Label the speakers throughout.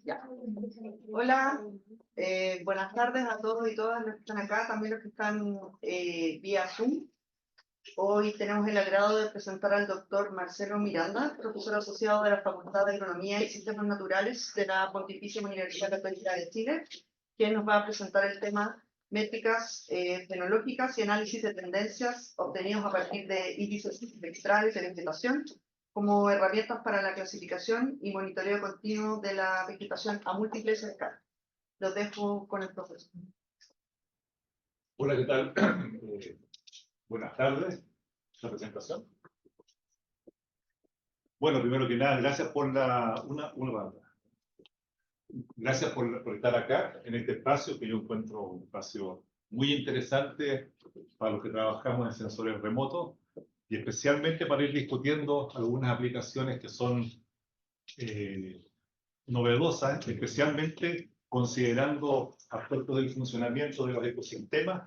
Speaker 1: Ya. Hola, buenas tardes a todos y todas los que están acá, también los que están vía Zoom. Hoy tenemos el agrado de presentar al doctor Marcelo Miranda, profesor asociado de la Facultad de Agronomía y Sistemas Naturales de la Pontificia Universidad Católica de Chile, quien nos va a presentar el tema métricas fenológicas y análisis de tendencias obtenidos a partir de índices espectrales de vegetación como herramientas para la clasificación y monitoreo continuo de la vegetación a múltiples escalas. Los dejo con el profesor.
Speaker 2: Hola, ¿qué tal? Buenas tardes. ¿La presentación? Bueno, primero que nada, gracias por gracias por estar acá en este espacio que yo encuentro un espacio muy interesante para los que trabajamos en sensores remotos y especialmente para ir discutiendo algunas aplicaciones que son novedosas, especialmente considerando aspectos del funcionamiento de los ecosistemas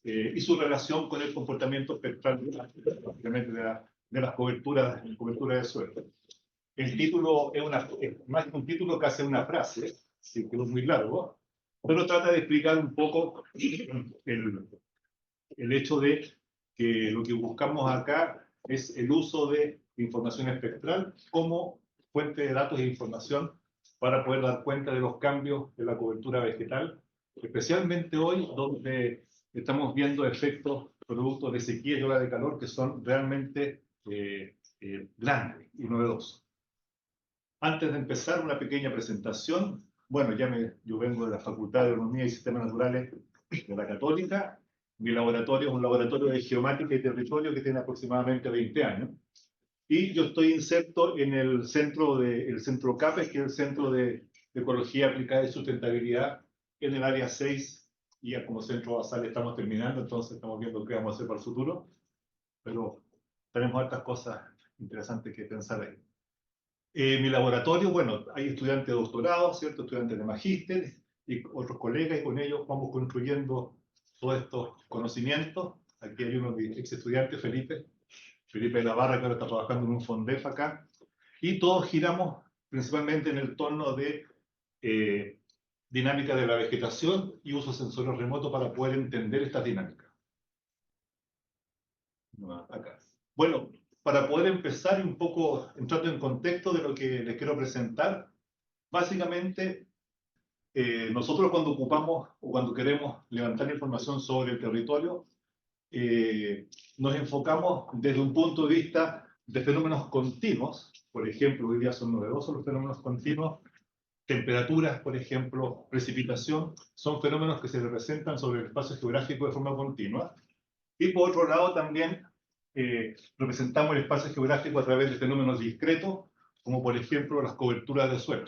Speaker 2: y su relación con el comportamiento espectral de las coberturas de suelo. El título es más que un título, casi una frase, que quedó muy largo, pero trata de explicar un poco el hecho de que lo que buscamos acá es el uso de información espectral como fuente de datos e información para poder dar cuenta de los cambios de la cobertura vegetal, especialmente hoy, donde estamos viendo efectos producto de sequía y ola de calor que son realmente grandes y novedosos. Antes de empezar, una pequeña presentación. Bueno, yo vengo de la Facultad de Agronomía y Sistemas Naturales de la Católica. Mi laboratorio es un laboratorio de geomática y territorio que tiene aproximadamente 20 años. Y yo estoy inserto en el centro CAPES, que es el Centro de Ecología Aplicada y Sustentabilidad, en el área 6, y ya como centro basal estamos terminando, entonces estamos viendo qué vamos a hacer para el futuro, pero tenemos otras cosas interesantes que pensar ahí. Mi laboratorio, bueno, hay estudiantes de doctorado, ¿cierto? Estudiantes de magíster y otros colegas, y con ellos vamos construyendo todos estos conocimientos. Aquí hay uno de mis ex estudiantes, Felipe Navarra, que ahora está trabajando en un FONDEF acá, y todos giramos principalmente en el torno de dinámica de la vegetación y uso de sensores remotos para poder entender esta dinámica. Acá. Bueno, para poder empezar un poco entrando en contexto de lo que les quiero presentar, básicamente nosotros cuando ocupamos o cuando queremos levantar información sobre el territorio, nos enfocamos desde un punto de vista de fenómenos continuos. Por ejemplo, hoy día son novedosos los fenómenos continuos. Temperaturas, por ejemplo, precipitación, son fenómenos que se representan sobre el espacio geográfico de forma continua. Y por otro lado también representamos el espacio geográfico a través de fenómenos discretos, como por ejemplo las coberturas de suelo.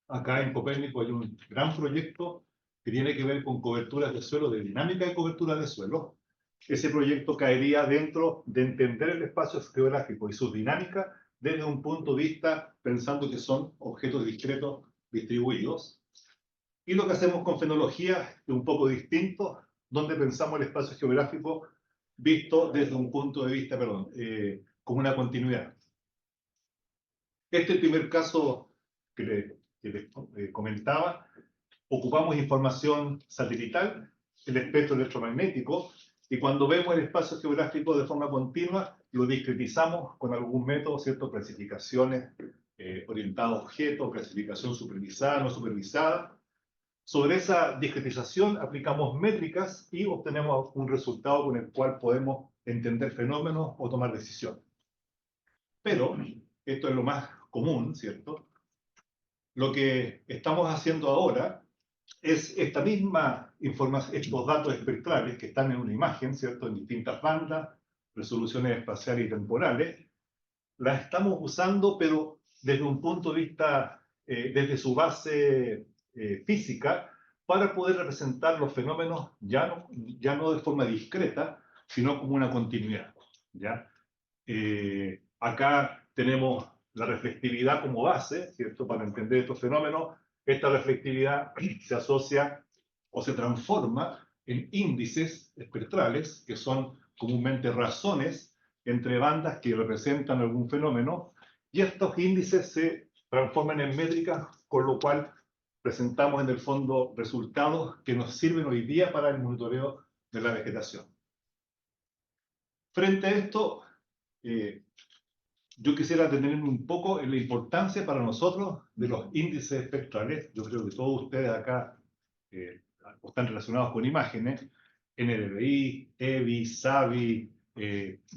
Speaker 2: Acá en Copérnico hay un gran proyecto que tiene que ver con coberturas de suelo, de dinámica de cobertura de suelo. Ese proyecto caería dentro de entender el espacio geográfico y sus dinámicas desde un punto de vista pensando que son objetos discretos distribuidos. Y lo que hacemos con fenología es un poco distinto, donde pensamos el espacio geográfico visto desde un punto de vista, como una continuidad. Este es el primer caso que les comentaba. Ocupamos información satelital, el espectro electromagnético, y cuando vemos el espacio geográfico de forma continua, lo discretizamos con algún método, ¿cierto? Clasificaciones orientadas a objetos, clasificación supervisada, no supervisada. Sobre esa discretización aplicamos métricas y obtenemos un resultado con el cual podemos entender fenómenos o tomar decisiones. Pero esto es lo más común, ¿cierto? Lo que estamos haciendo ahora es esta misma información, estos datos espectrales que están en una imagen, ¿cierto? En distintas bandas, resoluciones espaciales y temporales, las estamos usando, pero desde un punto de vista, desde su base física, para poder representar los fenómenos ya no de forma discreta, sino como una continuidad, ¿ya? Acá tenemos la reflectividad como base, ¿cierto? Para entender estos fenómenos. Esta reflectividad se asocia o se transforma en índices espectrales, que son comúnmente razones entre bandas que representan algún fenómeno, y estos índices se transforman en métricas, con lo cual presentamos en el fondo resultados que nos sirven hoy día para el monitoreo de la vegetación. Frente a esto, yo quisiera detenerme un poco en la importancia para nosotros de los índices espectrales. Yo creo que todos ustedes acá están relacionados con imágenes, NDVI, EVI, SAVI,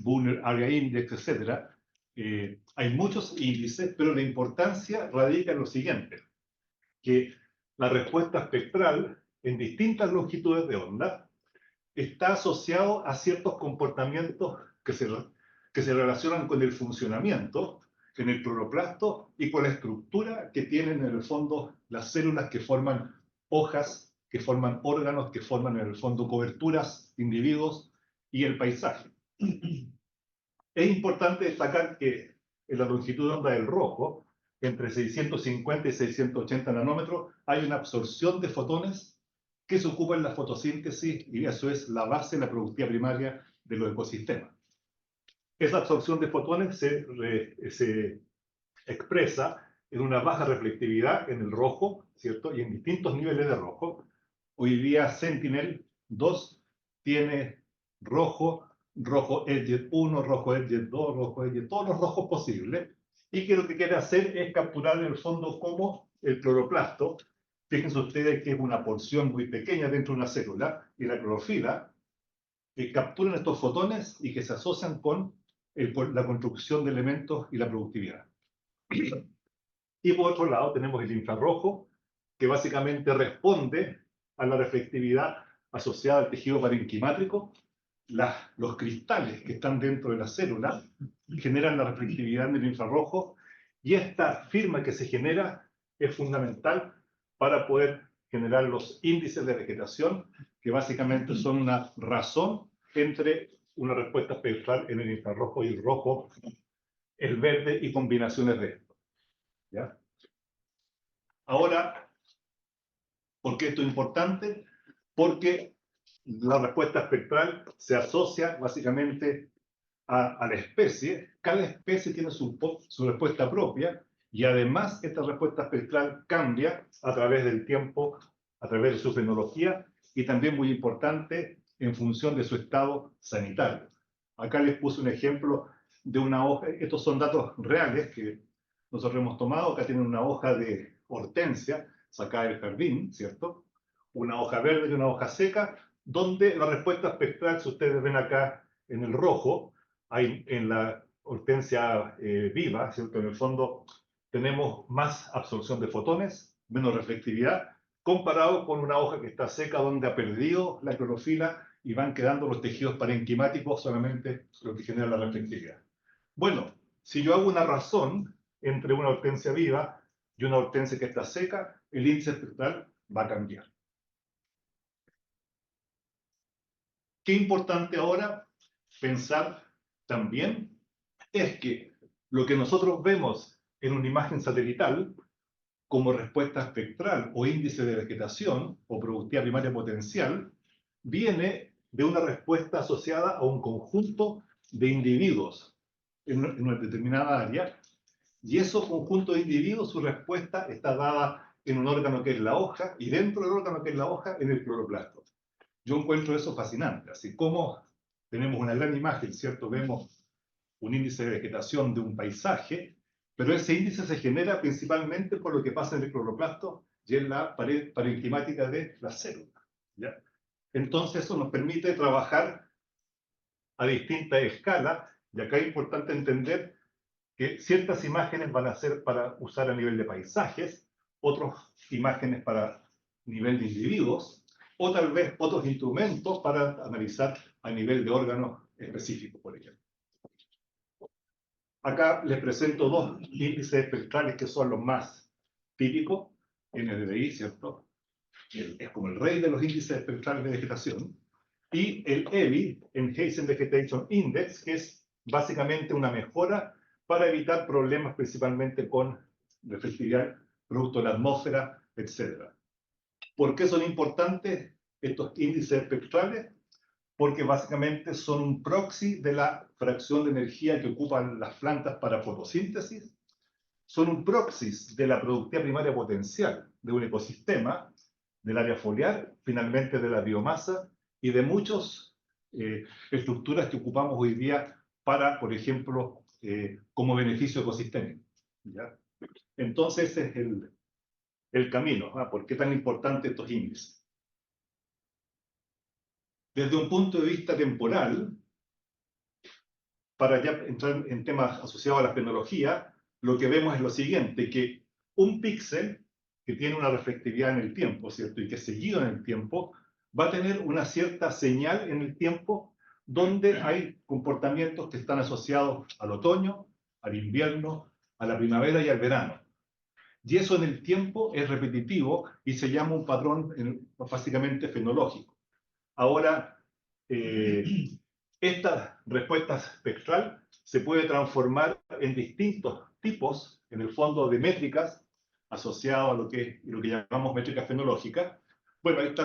Speaker 2: Brunner Area Index, etc. Hay muchos índices, pero la importancia radica en lo siguiente, que la respuesta espectral en distintas longitudes de onda está asociado a ciertos comportamientos que se relacionan con el funcionamiento en el cloroplasto y con la estructura que tienen en el fondo las células que forman hojas, que forman órganos, que forman en el fondo coberturas, individuos y el paisaje. Es importante destacar que en la longitud de onda del rojo, entre 650 y 680 nanómetros, hay una absorción de fotones que se ocupa en la fotosíntesis y eso es la base de la productividad primaria de los ecosistemas. Esa absorción de fotones se expresa en una baja reflectividad en el rojo, ¿cierto? Y en distintos niveles de rojo. Hoy día Sentinel-2 tiene rojo, rojo Edge 1, rojo Edge 2, rojo Edge, todos los rojos posibles, y que lo que quiere hacer es capturar en el fondo como el cloroplasto. Fíjense ustedes que es una porción muy pequeña dentro de una célula, y la clorofila, que capturan estos fotones y que se asocian con la construcción de elementos y la productividad. Y por otro lado tenemos el infrarrojo, que básicamente responde a la reflectividad asociada al tejido parenquimático. Los cristales que están dentro de la célula generan la reflectividad del infrarrojo, y esta firma que se genera es fundamental para poder generar los índices de vegetación, que básicamente son una razón entre una respuesta espectral en el infrarrojo y el rojo, el verde y combinaciones de esto. ¿Ya? Ahora, ¿por qué esto es importante? Porque la respuesta espectral se asocia básicamente a la especie. Cada especie tiene su respuesta propia, y además esta respuesta espectral cambia a través del tiempo, a través de su fenología, y también muy importante en función de su estado sanitario. Acá les puse un ejemplo de una hoja. Estos son datos reales que nosotros hemos tomado. Acá tienen una hoja de hortensia sacada del jardín, ¿cierto? Una hoja verde y una hoja seca, donde la respuesta espectral, si ustedes ven acá en el rojo, hay en la hortensia viva, ¿cierto? En el fondo tenemos más absorción de fotones, menos reflectividad, comparado con una hoja que está seca, donde ha perdido la clorofila y van quedando los tejidos parenquimáticos solamente lo que genera la reflectividad. Bueno, si yo hago una razón entre una hortensia viva y una hortensia que está seca, el índice espectral va a cambiar. Qué importante ahora pensar también es que lo que nosotros vemos en una imagen satelital como respuesta espectral o índice de vegetación o productividad primaria potencial viene de una respuesta asociada a un conjunto de individuos en una determinada área, y esos conjuntos de individuos, su respuesta está dada en un órgano que es la hoja, y dentro del órgano que es la hoja, en el cloroplasto. Yo encuentro eso fascinante, así como tenemos una gran imagen, ¿cierto? Vemos un índice de vegetación de un paisaje, pero ese índice se genera principalmente por lo que pasa en el cloroplasto y en la pared parenquimática de la célula, ¿ya? Entonces eso nos permite trabajar a distintas escalas, y acá es importante entender que ciertas imágenes van a ser para usar a nivel de paisajes, otras imágenes para nivel de individuos, o tal vez otros instrumentos para analizar a nivel de órganos específicos, por ejemplo. Acá les presento dos índices espectrales que son los más típicos, NDVI, ¿cierto? Es como el rey de los índices espectrales de vegetación, y el EVI, Enhanced Vegetation Index, que es básicamente una mejora para evitar problemas principalmente con reflectividad, producto de la atmósfera, etc. ¿Por qué son importantes estos índices espectrales? Porque básicamente son un proxy de la fracción de energía que ocupan las plantas para fotosíntesis, son un proxy de la productividad primaria potencial de un ecosistema, del área foliar, finalmente de la biomasa y de muchas estructuras que ocupamos hoy día para, por ejemplo, como beneficio ecosistémico, ¿ya? Entonces, ese es el camino. ¿Por qué tan importante estos índices? Desde un punto de vista temporal, para ya entrar en temas asociados a la tecnología, lo que vemos es lo siguiente, que un píxel que tiene una reflectividad en el tiempo, ¿cierto? Y que es seguido en el tiempo, va a tener una cierta señal en el tiempo donde hay comportamientos que están asociados al otoño, al invierno, a la primavera y al verano. Y eso en el tiempo es repetitivo y se llama un patrón básicamente fenológico. Ahora, esta respuesta espectral se puede transformar en distintos tipos, en el fondo, de métricas asociadas a lo que llamamos métricas fenológicas. Bueno, ahí está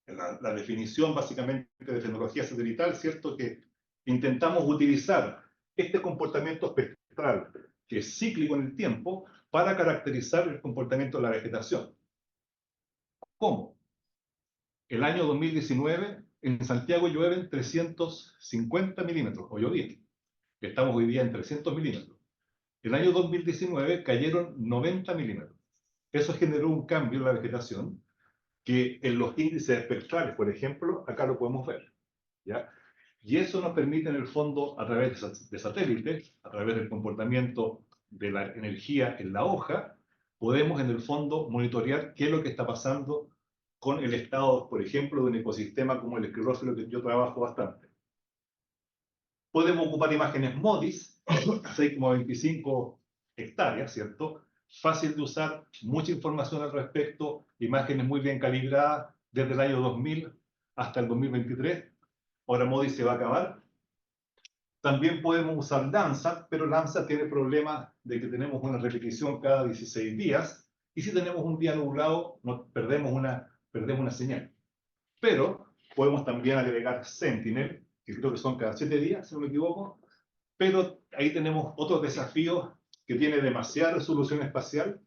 Speaker 2: la definición básicamente de fenología satelital, ¿cierto? Que intentamos utilizar este comportamiento espectral, que es cíclico en el tiempo, para caracterizar el comportamiento de la vegetación. ¿Cómo? El año 2019 en Santiago llueven 350 milímetros, o llovía. Estamos hoy día en 300 milímetros. El año 2019 cayeron 90 milímetros. Eso generó un cambio en la vegetación que en los índices espectrales, por ejemplo, acá lo podemos ver, ¿ya? Y eso nos permite, en el fondo, a través de satélites, a través del comportamiento de la energía en la hoja, podemos, en el fondo, monitorear qué es lo que está pasando con el estado, por ejemplo, de un ecosistema como el esclerófilo, que yo trabajo bastante. Podemos ocupar imágenes MODIS, 6,25 hectáreas, ¿cierto? Fácil de usar, mucha información al respecto, imágenes muy bien calibradas desde el año 2000 hasta el 2023. Ahora MODIS se va a acabar. También podemos usar Landsat, pero Landsat tiene problemas de que tenemos una repetición cada 16 días, y si tenemos un día nublado, perdemos una señal. Pero podemos también agregar Sentinel, que creo que son cada 7 días, si no me equivoco, pero ahí tenemos otros desafíos que tiene demasiada resolución espacial.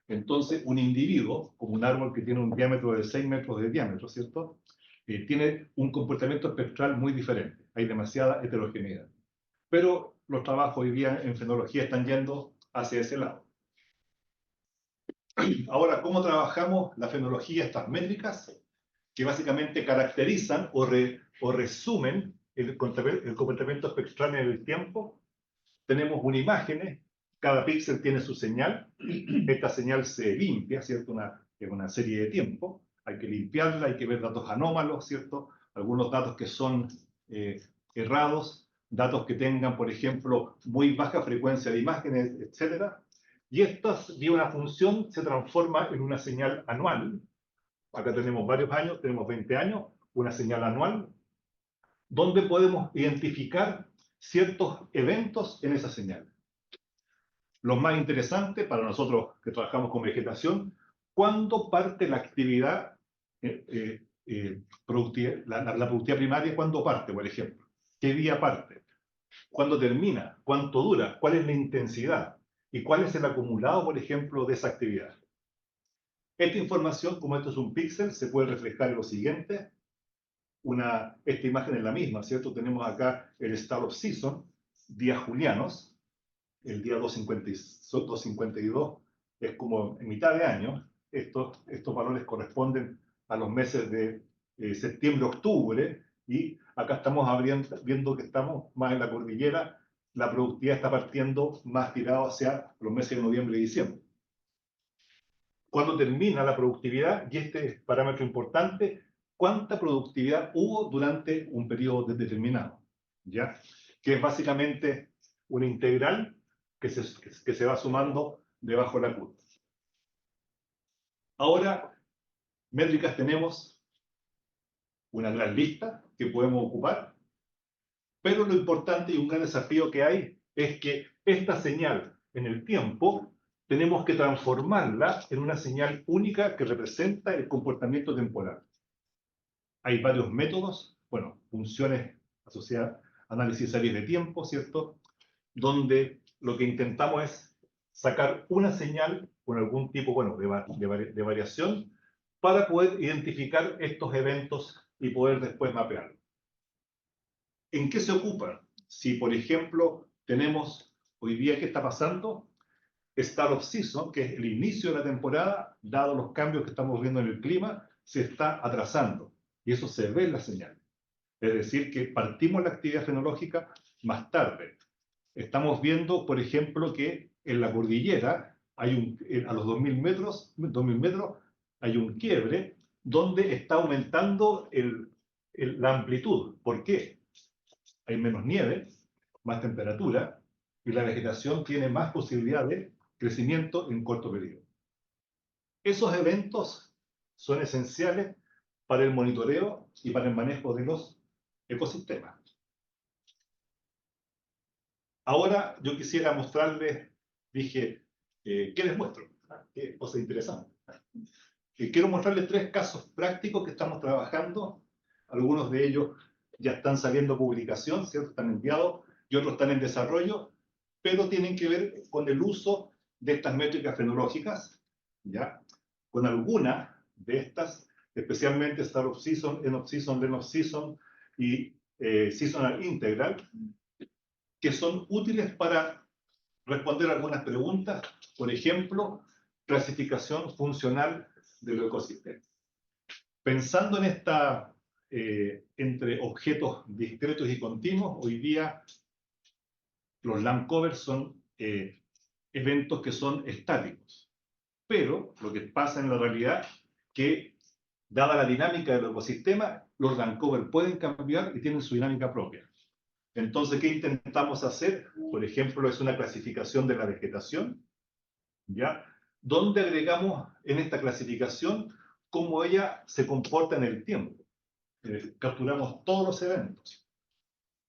Speaker 2: Entonces, un individuo, como un árbol que tiene un diámetro de 6 metros de diámetro, ¿cierto? Tiene un comportamiento espectral muy diferente. Hay demasiada heterogeneidad. Pero los trabajos hoy día en fenología están yendo hacia ese lado. Ahora, ¿cómo trabajamos la fenología, estas métricas? Que básicamente caracterizan o resumen el comportamiento espectral en el tiempo. Tenemos una imagen, cada píxel tiene su señal, esta señal se limpia, ¿cierto? En una serie de tiempo, hay que limpiarla, hay que ver datos anómalos, ¿cierto? Algunos datos que son errados, datos que tengan, por ejemplo, muy baja frecuencia de imágenes, etc. Y esta, vía una función, se transforma en una señal anual. Acá tenemos varios años, tenemos 20 años, una señal anual, donde podemos identificar ciertos eventos en esa señal. Lo más interesante para nosotros que trabajamos con vegetación, ¿cuándo parte la actividad productiva, la productividad primaria? ¿Cuándo parte, por ejemplo? ¿Qué día parte? ¿Cuándo termina? ¿Cuánto dura? ¿Cuál es la intensidad? ¿Y cuál es el acumulado, por ejemplo, de esa actividad? Esta información, como esto es un píxel, se puede reflejar en lo siguiente. Esta imagen es la misma, ¿cierto? Tenemos acá el start of season, días julianos. El día 252 es como en mitad de año. Estos valores corresponden a los meses de septiembre-octubre, y acá estamos viendo que estamos más en la cordillera. La productividad está partiendo más tirado hacia los meses de noviembre y diciembre. ¿Cuándo termina la productividad? Y este parámetro importante, ¿cuánta productividad hubo durante un periodo determinado? ¿Ya? Que es básicamente una integral que se va sumando debajo de la curva. Ahora, métricas tenemos una gran lista que podemos ocupar, pero lo importante y un gran desafío que hay es que esta señal en el tiempo tenemos que transformarla en una señal única que representa el comportamiento temporal. Hay varios métodos, bueno, funciones asociadas, análisis de series de tiempo, ¿cierto? Donde lo que intentamos es sacar una señal con algún tipo, bueno, de variación para poder identificar estos eventos y poder después mapearlos. ¿En qué se ocupan? Si, por ejemplo, tenemos hoy día, ¿qué está pasando? Start of Season, que es el inicio de la temporada, dado los cambios que estamos viendo en el clima, se está atrasando. Y eso se ve en la señal. Es decir, que partimos la actividad fenológica más tarde. Estamos viendo, por ejemplo, que en la cordillera, a los 2000 metros, hay un quiebre donde está aumentando la amplitud. ¿Por qué? Hay menos nieve, más temperatura, y la vegetación tiene más posibilidad de crecimiento en corto periodo. Esos eventos son esenciales para el monitoreo y para el manejo de los ecosistemas. Ahora yo quisiera mostrarles, dije, ¿qué les muestro? ¿Qué cosa interesante? Quiero mostrarles 3 casos prácticos que estamos trabajando. Algunos de ellos ya están saliendo a publicación, ¿cierto? Están enviados, y otros están en desarrollo, pero tienen que ver con el uso de estas métricas fenológicas, ¿ya? Con algunas de estas, especialmente Start of Season, End of Season, End of Season y Seasonal Integral, que son útiles para responder algunas preguntas, por ejemplo, clasificación funcional del ecosistema. Pensando en esta, entre objetos discretos y continuos, hoy día los land covers son eventos que son estáticos. Pero lo que pasa en la realidad que, dada la dinámica del ecosistema, los land covers pueden cambiar y tienen su dinámica propia. Entonces, ¿qué intentamos hacer? Por ejemplo, es una clasificación de la vegetación, ¿ya? Donde agregamos en esta clasificación cómo ella se comporta en el tiempo. Capturamos todos los eventos.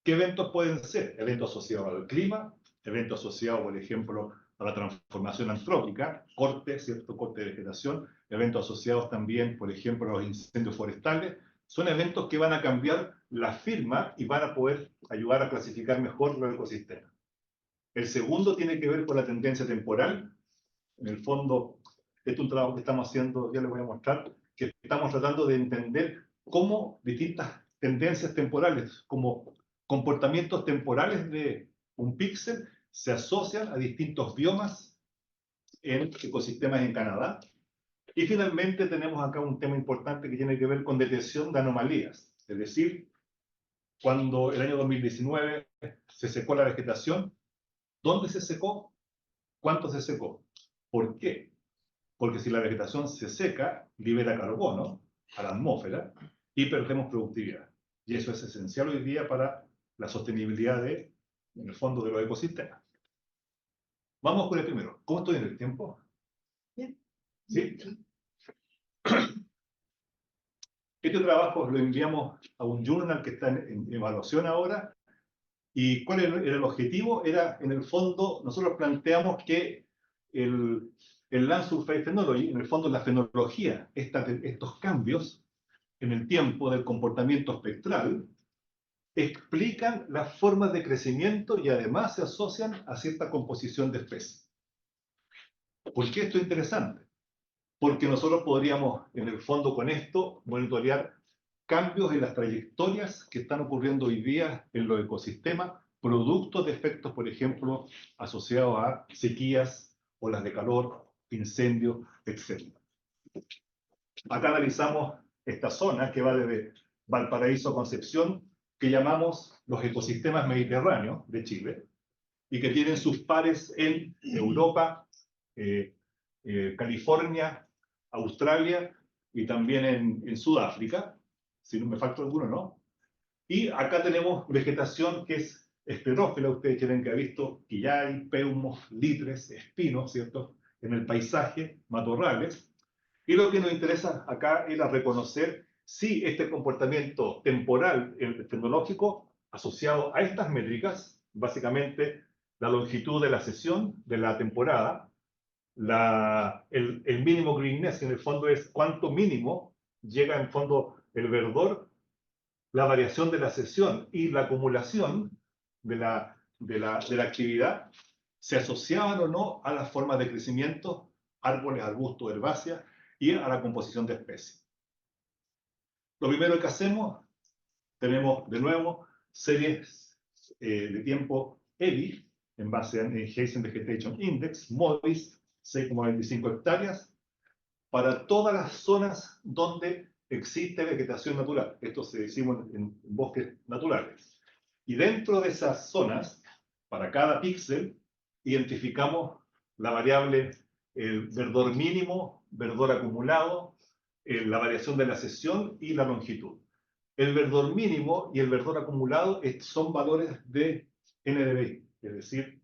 Speaker 2: ¿Qué eventos pueden ser? Eventos asociados al clima, eventos asociados, por ejemplo, a la transformación antrópica, corte, ¿cierto? Corte de vegetación, eventos asociados también, por ejemplo, a los incendios forestales. Son eventos que van a cambiar la firma y van a poder ayudar a clasificar mejor los ecosistemas. El segundo tiene que ver con la tendencia temporal. En el fondo, este es un trabajo que estamos haciendo, ya les voy a mostrar, que estamos tratando de entender cómo distintas tendencias temporales, como comportamientos temporales de un píxel, se asocian a distintos biomas en ecosistemas en Canadá. Y finalmente tenemos acá un tema importante que tiene que ver con detección de anomalías. Es decir, cuando el año 2019 se secó la vegetación, ¿dónde se secó? ¿Cuánto se secó? ¿Por qué? Porque si la vegetación se seca, libera carbono a la atmósfera y perdemos productividad. Y eso es esencial hoy día para la sostenibilidad en el fondo de los ecosistemas. Vamos con el primero. ¿Cómo estoy en el tiempo?
Speaker 1: Bien.
Speaker 2: ¿Sí? Este trabajo lo enviamos a un journal que está en evaluación ahora. ¿Y cuál era el objetivo? Era, en el fondo, nosotros planteamos que el Land Surface Technology, en el fondo la fenología, estos cambios en el tiempo del comportamiento espectral, explican las formas de crecimiento y además se asocian a cierta composición de especies. ¿Por qué esto es interesante? Porque nosotros podríamos, en el fondo, con esto, monitorear cambios en las trayectorias que están ocurriendo hoy día en los ecosistemas, producto de efectos, por ejemplo, asociados a sequías, olas de calor, incendios, etc. Acá analizamos esta zona que va desde Valparaíso a Concepción, que llamamos los ecosistemas mediterráneos de Chile, y que tienen sus pares en Europa, California, Australia y también en Sudáfrica, si no me falta alguno, ¿no? Y acá tenemos vegetación que es esclerófila, ustedes tienen que haber visto quillay, peumos, litres, espinos, ¿cierto? En el paisaje, matorrales. Y lo que nos interesa acá era reconocer si este comportamiento temporal tecnológico asociado a estas métricas, básicamente la longitud de la sesión, de la temporada, el mínimo greenness, que en el fondo es cuánto mínimo llega en fondo el verdor, la variación de la sesión y la acumulación de la actividad, se asociaban o no a las formas de crecimiento, árboles, arbustos, herbáceas, y a la composición de especies. Lo primero que hacemos, tenemos de nuevo series de tiempo EVI, en base a Hazen Vegetation Index, MODIS, 6,25 hectáreas, para todas las zonas donde existe vegetación natural. Esto se decimos en bosques naturales. Y dentro de esas zonas, para cada píxel, identificamos la variable el verdor mínimo, verdor acumulado, la variación de la sesión y la longitud. El verdor mínimo y el verdor acumulado son valores de NDVI, es decir,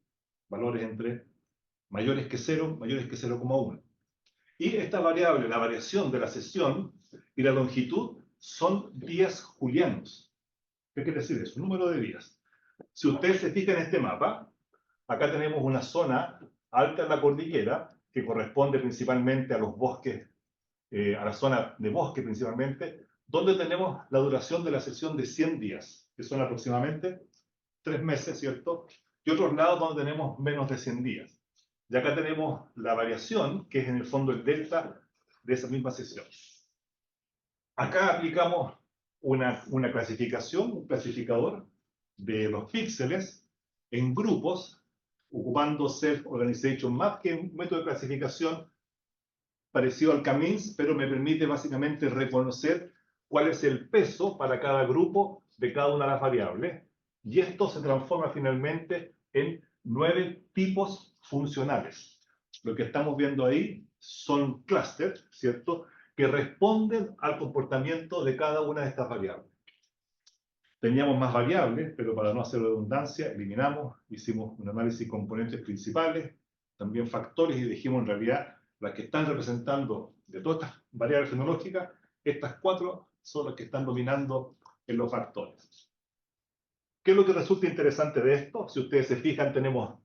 Speaker 2: valores entre mayores que 0, mayores que 0,1. Y esta variable, la variación de la sesión y la longitud, son días julianos. ¿Qué quiere decir eso? Un número de días. Si ustedes se fijan en este mapa, acá tenemos una zona alta en la cordillera que corresponde principalmente a los bosques, a la zona de bosque principalmente, donde tenemos la duración de la sesión de 100 días, que son aproximadamente 3 meses, ¿cierto? Y otros lados donde tenemos menos de 100 días. Y acá tenemos la variación, que es en el fondo el delta de esa misma sesión. Acá aplicamos una clasificación, un clasificador de los píxeles en grupos, ocupando Self Organization Map, que es un método de clasificación parecido al CAMINS, pero me permite básicamente reconocer cuál es el peso para cada grupo de cada una de las variables. Y esto se transforma finalmente en 9 tipos funcionales. Lo que estamos viendo ahí son clústeres, ¿cierto?, que responden al comportamiento de cada una de estas variables. Teníamos más variables, pero para no hacer redundancia, eliminamos, hicimos un análisis de componentes principales, también factores, y dijimos en realidad las que están representando de todas estas variables fenológicas, estas 4 son las que están dominando en los factores. ¿Qué es lo que resulta interesante de esto? Si ustedes se fijan, tenemos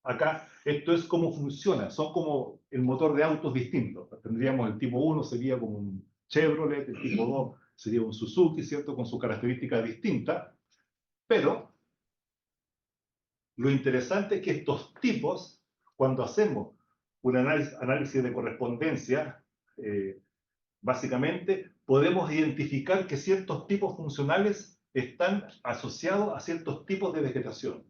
Speaker 2: acá, esto es cómo funciona, son como el motor de autos distintos. Tendríamos el tipo 1, sería como un Chevrolet, el tipo 2 sería un Suzuki, ¿cierto?, con sus características distintas, pero lo interesante es que estos tipos, cuando hacemos un análisis de correspondencia, básicamente podemos identificar que ciertos tipos funcionales están asociados a ciertos tipos de vegetación.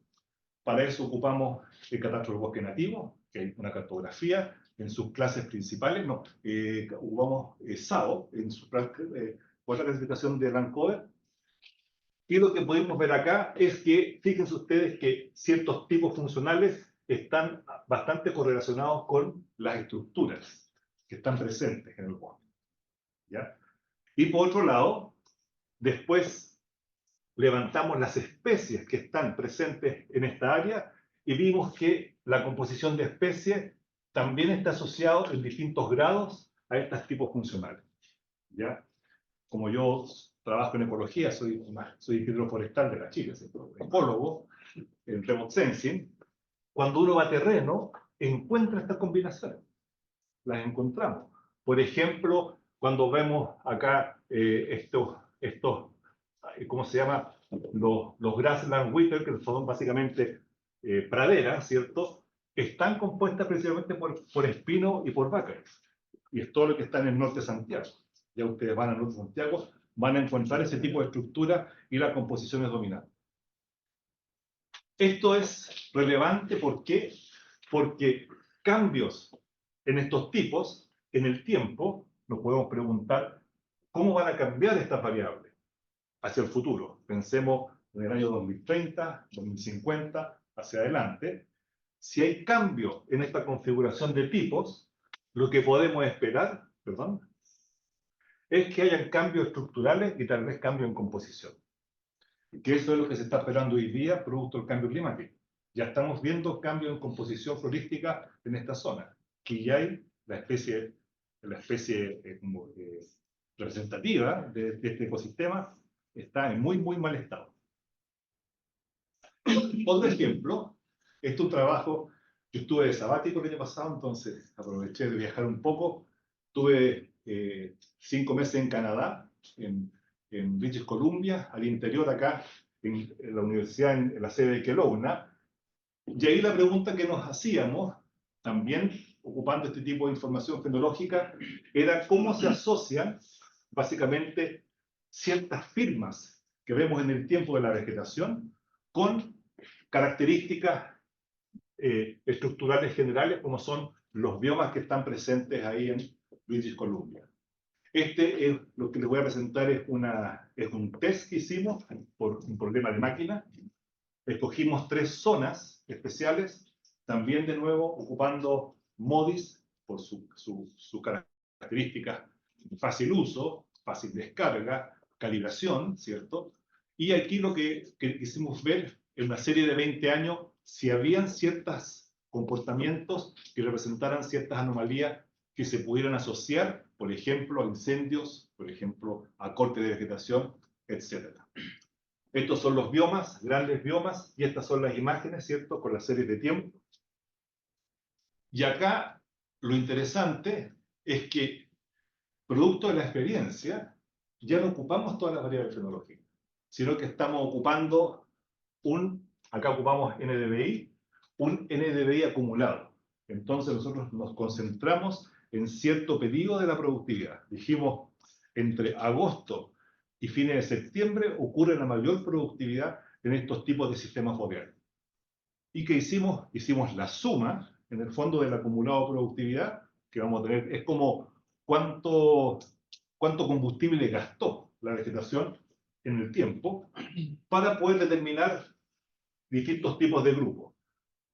Speaker 2: Para eso ocupamos el catastro del bosque nativo, que hay una cartografía en sus clases principales. Ocupamos SAO en su otra clasificación de Vancouver. Y lo que podemos ver acá es que, fíjense ustedes que ciertos tipos funcionales están bastante correlacionados con las estructuras que están presentes en el bosque, ¿ya? Y por otro lado, después levantamos las especies que están presentes en esta área y vimos que la composición de especies también está asociada en distintos grados a estos tipos funcionales, ¿ya? Como yo trabajo en ecología, soy hidroforestal de la Chile, ecólogo en remote sensing, cuando uno va a terreno, encuentra estas combinaciones. Las encontramos. Por ejemplo, cuando vemos acá ¿cómo se llama? Los grassland wheater, que son básicamente praderas, ¿cierto? Están compuestas principalmente por espino y por bácaros. Y es todo lo que está en el norte de Santiago. Ya ustedes van al norte de Santiago, van a encontrar ese tipo de estructura y la composición es dominante. Esto es relevante, ¿por qué? Porque cambios en estos tipos, en el tiempo, nos podemos preguntar cómo van a cambiar estas variables hacia el futuro. Pensemos en el año 2030, 2050, hacia adelante. Si hay cambio en esta configuración de tipos, lo que podemos esperar, es que hayan cambios estructurales y tal vez cambios en composición. Que eso es lo que se está esperando hoy día, producto del cambio climático. Ya estamos viendo cambios en composición florística en esta zona, que ya hay la especie representativa de este ecosistema está en muy, muy mal estado. Otro ejemplo, este es un trabajo, yo estuve de sabático el año pasado, entonces aproveché de viajar un poco. Tuve 5 meses en Canadá, en British Columbia, al interior acá, en la universidad, en la sede de Kelowna, Y ahí la pregunta que nos hacíamos, también ocupando este tipo de información fenológica, era cómo se asocian básicamente ciertas firmas que vemos en el tiempo de la vegetación con características estructurales generales como son los biomas que están presentes ahí en British Columbia. Este es lo que les voy a presentar, es un test que hicimos por un problema de máquina. Escogimos 3 zonas especiales, también de nuevo ocupando MODIS por su característica fácil uso, fácil descarga, calibración, ¿cierto? Y aquí lo que quisimos ver en una serie de 20 años, si habían ciertos comportamientos que representaran ciertas anomalías que se pudieran asociar, por ejemplo, a incendios, por ejemplo, a corte de vegetación, etc. Estos son los biomas, grandes biomas, y estas son las imágenes, ¿cierto?, con las series de tiempo. Y acá lo interesante es que, producto de la experiencia, ya no ocupamos todas las variables fenológicas, sino que estamos ocupando acá ocupamos NDVI, un NDVI acumulado. Entonces nosotros nos concentramos en cierto periodo de la productividad. Dijimos, entre agosto y fines de septiembre ocurre la mayor productividad en estos tipos de sistemas boreales. ¿Y qué hicimos? Hicimos la suma, en el fondo, del acumulado de productividad que vamos a tener. Es como cuánto combustible gastó la vegetación en el tiempo para poder determinar distintos tipos de grupos.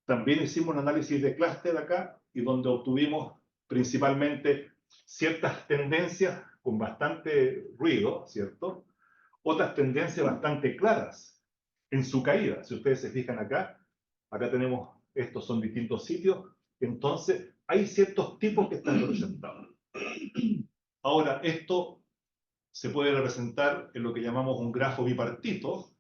Speaker 2: También hicimos un análisis de clúster acá, y donde obtuvimos principalmente ciertas tendencias con bastante ruido, ¿cierto? Otras tendencias bastante claras en su caída. Si ustedes se fijan acá tenemos, estos son distintos sitios, entonces hay ciertos tipos que están representados. Ahora, esto se puede representar en lo que llamamos un grafo bipartito,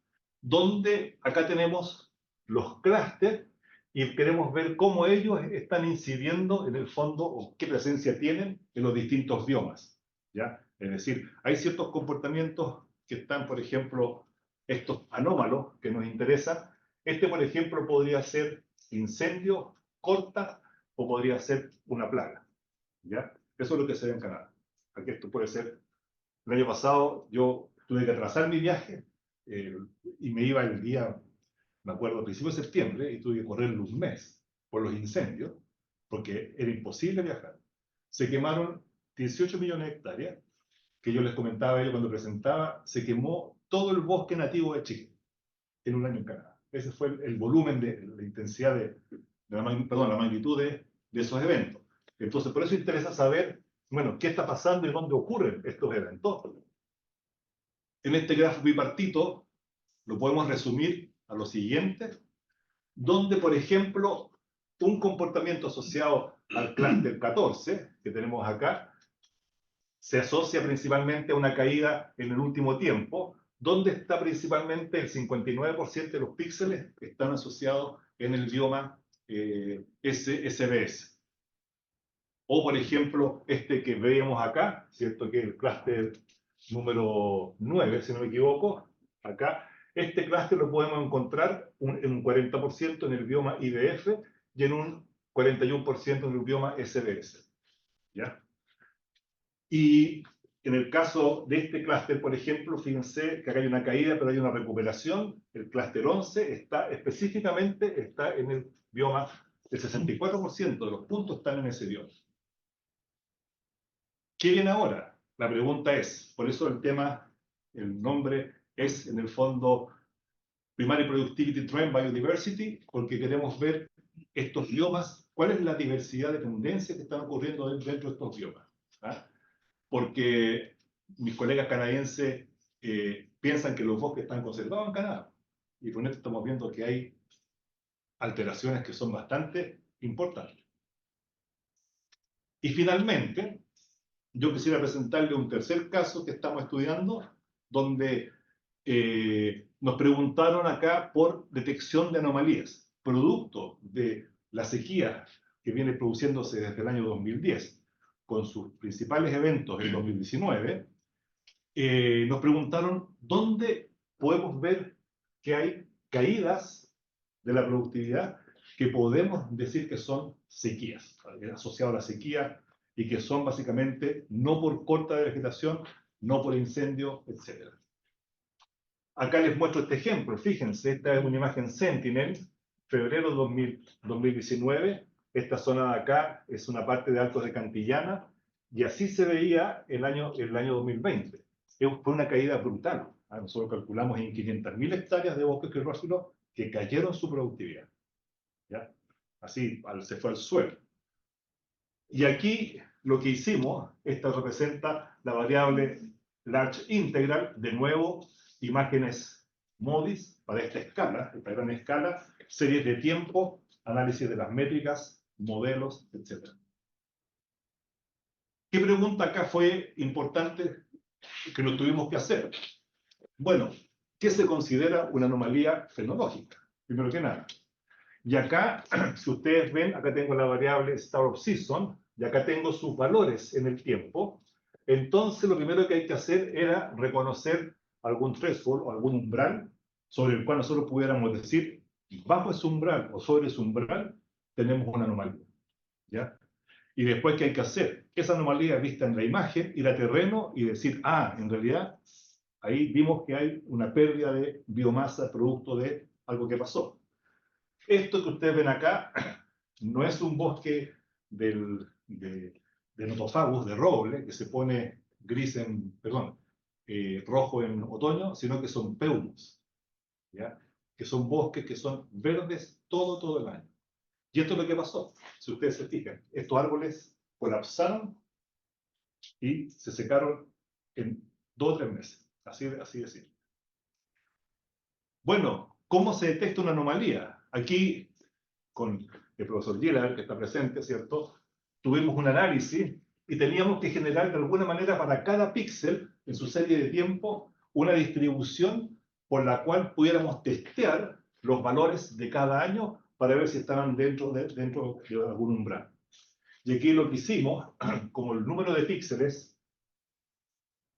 Speaker 2: donde acá tenemos los clústeres y queremos ver cómo ellos están incidiendo en el fondo o qué presencia tienen en los distintos biomas, ¿ya? Es decir, hay ciertos comportamientos que están, por ejemplo, estos anómalos que nos interesan. Este, por ejemplo, podría ser incendio, corta, o podría ser una plaga, ¿ya? Eso es lo que se ve en Canadá. Aquí esto puede ser. El año pasado yo tuve que atrasar mi viaje y me iba el día, me acuerdo, a principios de septiembre, y tuve que correrle un mes por los incendios, porque era imposible viajar. Se quemaron 18 millones de hectáreas, que yo les comentaba a ellos cuando presentaba. Se quemó todo el bosque nativo de Chile en un año en Canadá. Ese fue el volumen de la intensidad la magnitud de esos eventos. Entonces, por eso interesa saber, bueno, qué está pasando y dónde ocurren estos eventos. En este grafo bipartito lo podemos resumir a lo siguiente, donde, por ejemplo, un comportamiento asociado al clúster 14, que tenemos acá, se asocia principalmente a una caída en el último tiempo, donde está principalmente el 59% de los píxeles que están asociados en el bioma SBS. O, por ejemplo, este que veíamos acá, ¿cierto? Que es el clúster número 9, si no me equivoco, acá. Este clúster lo podemos encontrar en un 40% en el bioma IDF y en un 41% en el bioma SBS, ¿ya? Y en el caso de este clúster, por ejemplo, fíjense que acá hay una caída, pero hay una recuperación. El clúster 11 específicamente está en el bioma, el 64% de los puntos están en ese bioma. ¿Qué viene ahora? La pregunta es, por eso el tema, el nombre es en el fondo Primary Productivity Trend Biodiversity, porque queremos ver estos biomas, cuál es la diversidad de tendencias que están ocurriendo dentro de estos biomas. ¿Ah? Porque mis colegas canadienses piensan que los bosques están conservados en Canadá, y con esto estamos viendo que hay alteraciones que son bastante importantes. Y finalmente, yo quisiera presentarle un tercer caso que estamos estudiando, donde nos preguntaron acá por detección de anomalías, producto de la sequía que viene produciéndose desde el año 2010, con sus principales eventos en 2019. Nos preguntaron dónde podemos ver que hay caídas de la productividad que podemos decir que son sequías, asociadas a la sequía, y que son básicamente no por corta de vegetación, no por incendio, etc. Acá les muestro este ejemplo. Fíjense, esta es una imagen Sentinel, febrero 2019. Esta zona de acá es una parte de Altos de Cantillana, y así se veía el año 2020. Fue una caída brutal. Nosotros calculamos en 500.000 hectáreas de bosque esclerófilo que cayeron su productividad. ¿Ya? Así se fue al suelo. Y aquí lo que hicimos, esta representa la variable large integral, de nuevo, imágenes MODIS para esta escala, esta gran escala, series de tiempo, análisis de las métricas, modelos, etc. ¿Qué pregunta acá fue importante que lo tuvimos que hacer? Bueno, ¿qué se considera una anomalía fenológica? Primero que nada. Y acá, si ustedes ven, acá tengo la variable Star of Season, y acá tengo sus valores en el tiempo. Entonces, lo primero que hay que hacer era reconocer algún threshold o algún umbral sobre el cual nosotros pudiéramos decir, bajo ese umbral o sobre ese umbral, tenemos una anomalía. ¿Ya? Y después, ¿qué hay que hacer? Esa anomalía vista en la imagen, ir a terreno y decir, en realidad, ahí vimos que hay una pérdida de biomasa producto de algo que pasó. Esto que ustedes ven acá no es un bosque de Nothofagus, de roble, que se pone rojo en otoño, sino que son peumos, ¿ya? Que son bosques que son verdes todo el año. Y esto es lo que pasó. Si ustedes se fijan, estos árboles colapsaron y se secaron en 2 o 3 meses. Así de simple. Bueno, ¿cómo se detecta una anomalía? Aquí, con el profesor Gillard, que está presente, ¿cierto? Tuvimos un análisis y teníamos que generar de alguna manera para cada píxel en su serie de tiempo una distribución por la cual pudiéramos testear los valores de cada año para ver si estaban dentro de algún umbral. Y aquí lo que hicimos, como el número de píxeles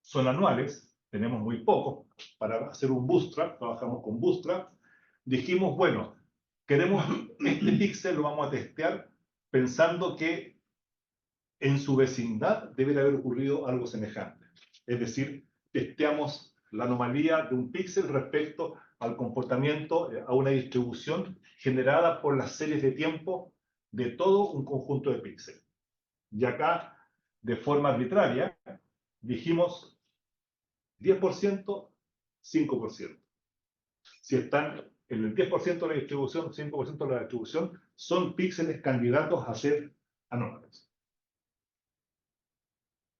Speaker 2: son anuales, tenemos muy pocos, para hacer un bootstrap, trabajamos con bootstrap, dijimos, bueno, queremos este píxel, lo vamos a testear pensando que en su vecindad debe haber ocurrido algo semejante. Es decir, testeamos la anomalía de un píxel respecto al comportamiento, a una distribución generada por las series de tiempo de todo un conjunto de píxeles. Y acá, de forma arbitraria, dijimos 10%, 5%. Si están en el 10% de la distribución, 5% de la distribución, son píxeles candidatos a ser anómalos.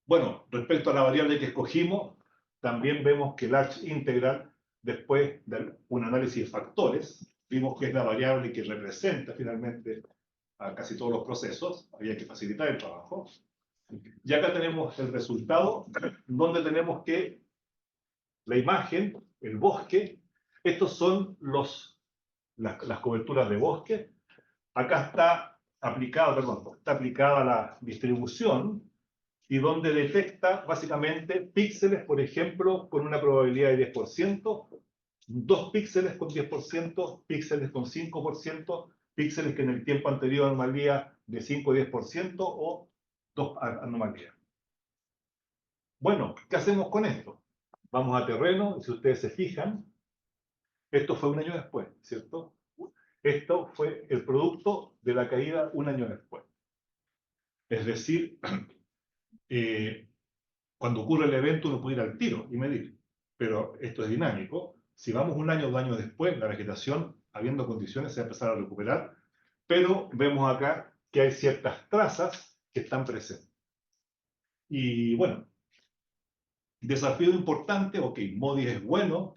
Speaker 2: Bueno, respecto a la variable que escogimos, también vemos que el large integral, después de un análisis de factores, vimos que es la variable que representa finalmente a casi todos los procesos, había que facilitar el trabajo. Y acá tenemos el resultado, donde tenemos que la imagen, el bosque, estos son las coberturas de bosque. Acá está aplicada la distribución, y donde detecta básicamente píxeles, por ejemplo, con una probabilidad de 10%, 2 píxeles con 10%, píxeles con 5%, píxeles que en el tiempo anterior anomalía de 5 o 10%, o 2 anomalías. Bueno, ¿qué hacemos con esto? Vamos a terreno, y si ustedes se fijan, esto fue un año después, ¿cierto? Esto fue el producto de la caída un año después. Es decir, cuando ocurre el evento uno puede ir al tiro y medir, pero esto es dinámico. Si vamos un año o 2 años después, la vegetación, habiendo condiciones, se va a empezar a recuperar, pero vemos acá que hay ciertas trazas que están presentes. Y bueno, desafío importante, ok, MODIS es bueno,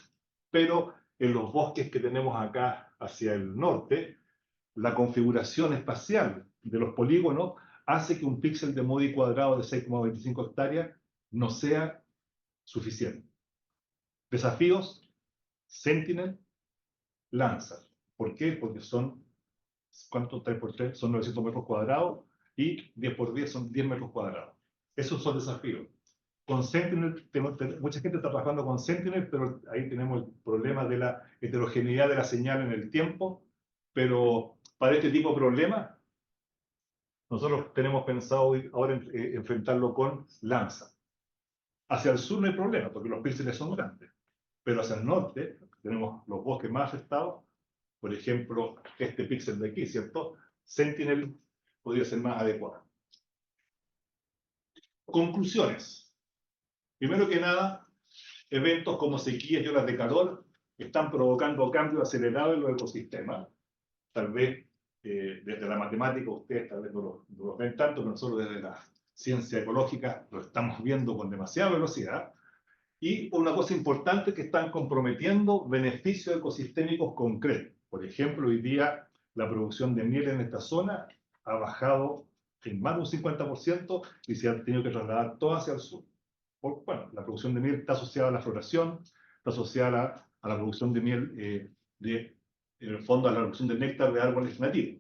Speaker 2: pero en los bosques que tenemos acá hacia el norte, la configuración espacial de los polígonos hace que un píxel de MODI cuadrado de 6,25 hectáreas no sea suficiente. Desafíos, Sentinel, Landsat. ¿Por qué? Porque son, ¿cuánto 3 por 3? Son 900 metros cuadrados, y 10 por 10 son 10 metros cuadrados. Esos son desafíos. Con Sentinel, mucha gente está trabajando con Sentinel, pero ahí tenemos el problema de la heterogeneidad de la señal en el tiempo, pero para este tipo de problemas, nosotros tenemos pensado ahora enfrentarlo con Lanza. Hacia el sur no hay problema, porque los píxeles son grandes. Pero hacia el norte tenemos los bosques más afectados. Por ejemplo, este píxel de aquí, ¿cierto? Sentinel podría ser más adecuado. Conclusiones. Primero que nada, eventos como sequías y olas de calor están provocando cambios acelerados en los ecosistemas. Tal vez desde la matemática ustedes tal vez no lo ven tanto, pero nosotros desde la ciencia ecológica lo estamos viendo con demasiada velocidad. Y una cosa importante es que están comprometiendo beneficios ecosistémicos concretos. Por ejemplo, hoy día la producción de miel en esta zona ha bajado en más de un 50% y se ha tenido que trasladar todo hacia el sur. Bueno, la producción de miel está asociada a la floración, está asociada a la producción de miel, en el fondo a la producción de néctar de árboles nativos.